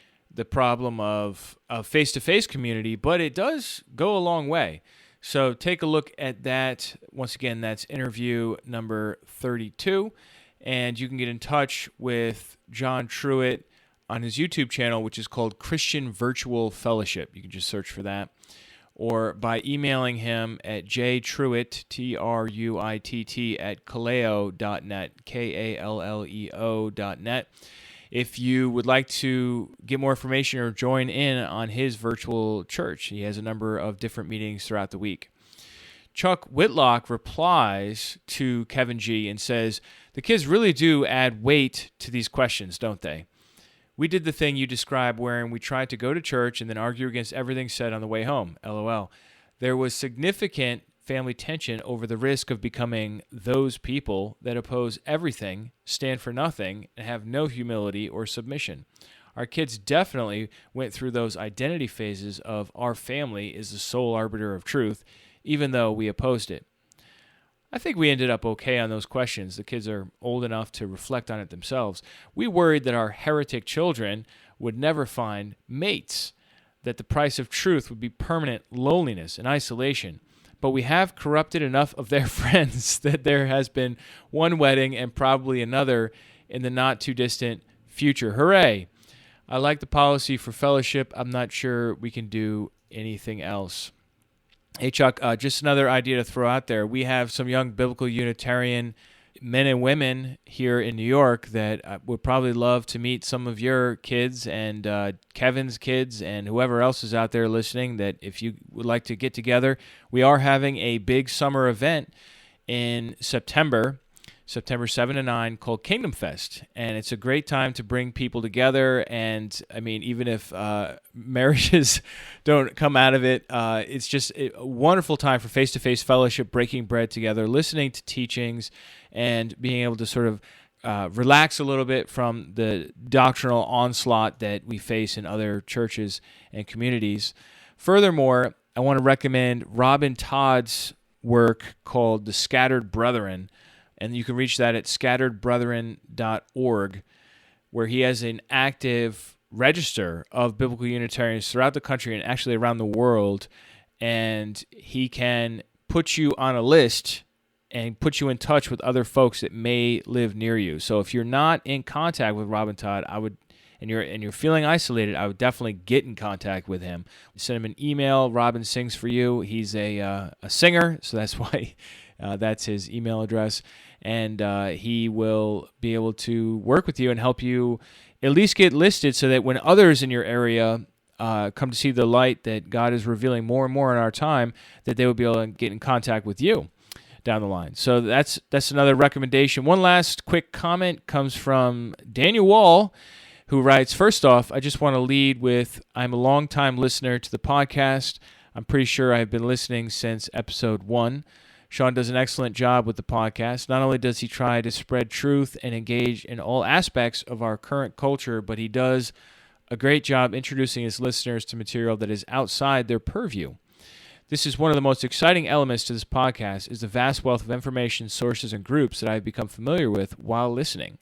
problem of face-to-face community, but it does go a long way. So take a look at that. Once again, that's interview number 32. And you can get in touch with John Truitt on his YouTube channel, which is called Christian Virtual Fellowship. You can just search for that. Or by emailing him at jtruitt, Truitt, at kaleo.net, KALLEO.net. If you would like to get more information or join in on his virtual church, he has a number of different meetings throughout the week. Chuck Whitlock replies to Kevin G. and says, "The kids really do add weight to these questions, don't they? We did the thing you described wherein we tried to go to church and then argue against everything said on the way home, LOL. There was significant family tension over the risk of becoming those people that oppose everything, stand for nothing, and have no humility or submission. Our kids definitely went through those identity phases of our family is the sole arbiter of truth, even though we opposed it. I think we ended up okay on those questions. The kids are old enough to reflect on it themselves. We worried that our heretic children would never find mates, that the price of truth would be permanent loneliness and isolation. But we have corrupted enough of their friends that there has been one wedding and probably another in the not-too-distant future. Hooray! I like the policy for fellowship. I'm not sure we can do anything else." Hey, Chuck, just another idea to throw out there. We have some young biblical Unitarian men and women here in New York that would probably love to meet some of your kids and Kevin's kids and whoever else is out there listening, that if you would like to get together, we are having a big summer event in September 7 to 9, called Kingdom Fest. And it's a great time to bring people together. And I mean, even if marriages don't come out of it, it's just a wonderful time for face-to-face fellowship, breaking bread together, listening to teachings, and being able to sort of relax a little bit from the doctrinal onslaught that we face in other churches and communities. Furthermore, I want to recommend Robin Todd's work called The Scattered Brethren, and you can reach that at scatteredbrethren.org, where he has an active register of biblical Unitarians throughout the country and actually around the world, and he can put you on a list and put you in touch with other folks that may live near you. So if you're not in contact with Robin Todd, and you're feeling isolated, I would definitely get in contact with him. Send him an email. Robin sings for you. He's a singer, so that's why that's his email address. And he will be able to work with you and help you at least get listed, so that when others in your area come to see the light that God is revealing more and more in our time, that they will be able to get in contact with you down the line. So that's another recommendation. One last quick comment comes from Daniel Wall, who writes, first off, I just want to lead with, I'm a longtime listener to the podcast. I'm pretty sure I've been listening since episode 1. Sean does an excellent job with the podcast. Not only does he try to spread truth and engage in all aspects of our current culture, but he does a great job introducing his listeners to material that is outside their purview. This is one of the most exciting elements to this podcast, is the vast wealth of information, sources, and groups that I have become familiar with while listening.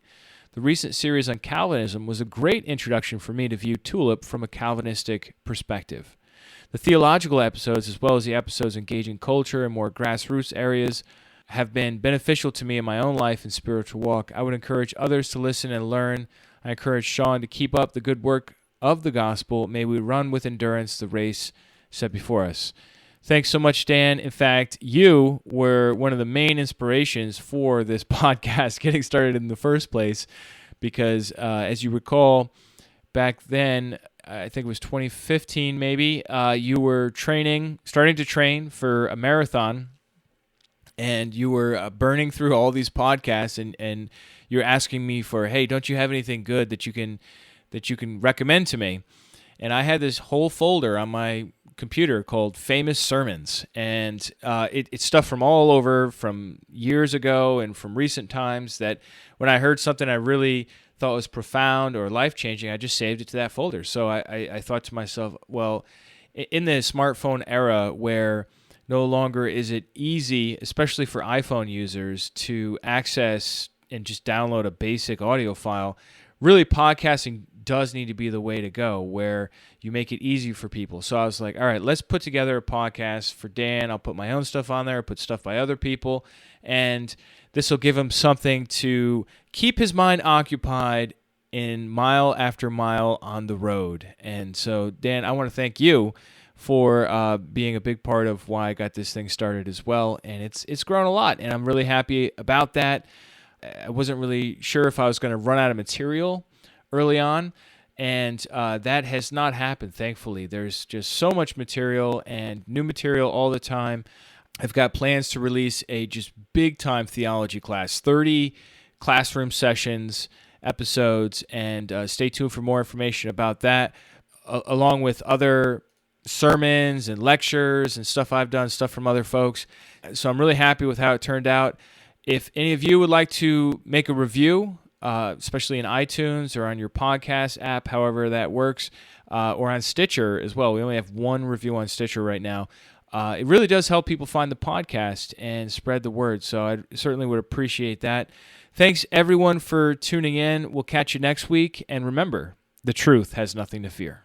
The recent series on Calvinism was a great introduction for me to view Tulip from a Calvinistic perspective. The theological episodes, as well as the episodes engaging culture and more grassroots areas, have been beneficial to me in my own life and spiritual walk. I would encourage others to listen and learn. I encourage Sean to keep up the good work of the gospel. May we run with endurance the race set before us. Thanks so much, Dan. In fact, you were one of the main inspirations for this podcast getting started in the first place, because as you recall, back then, I think it was 2015 maybe, you were starting to train for a marathon, and you were burning through all these podcasts, and you're asking me for, hey, don't you have anything good that you can recommend to me? And I had this whole folder on my computer called Famous Sermons, and it's stuff from all over, from years ago and from recent times, that when I heard something I really thought was profound or life-changing, I just saved it to that folder. So I thought to myself, well, in the smartphone era where no longer is it easy, especially for iPhone users, to access and just download a basic audio file, really podcasting does need to be the way to go, where you make it easy for people. So I was like, all right, let's put together a podcast for Dan. I'll put my own stuff on there, put stuff by other people, and this will give him something to keep his mind occupied in mile after mile on the road. And so, Dan, I want to thank you for being a big part of why I got this thing started as well. And it's grown a lot, and I'm really happy about that. I wasn't really sure if I was going to run out of material early on, and that has not happened, thankfully. There's just so much material and new material all the time. I've got plans to release a just big-time theology class, 30 classroom sessions, episodes, and stay tuned for more information about that, along with other sermons and lectures and stuff I've done, stuff from other folks. So I'm really happy with how it turned out. If any of you would like to make a review, especially in iTunes or on your podcast app, however that works, or on Stitcher as well. We only have one review on Stitcher right now. It really does help people find the podcast and spread the word, so I certainly would appreciate that. Thanks, everyone, for tuning in. We'll catch you next week, and remember, the truth has nothing to fear.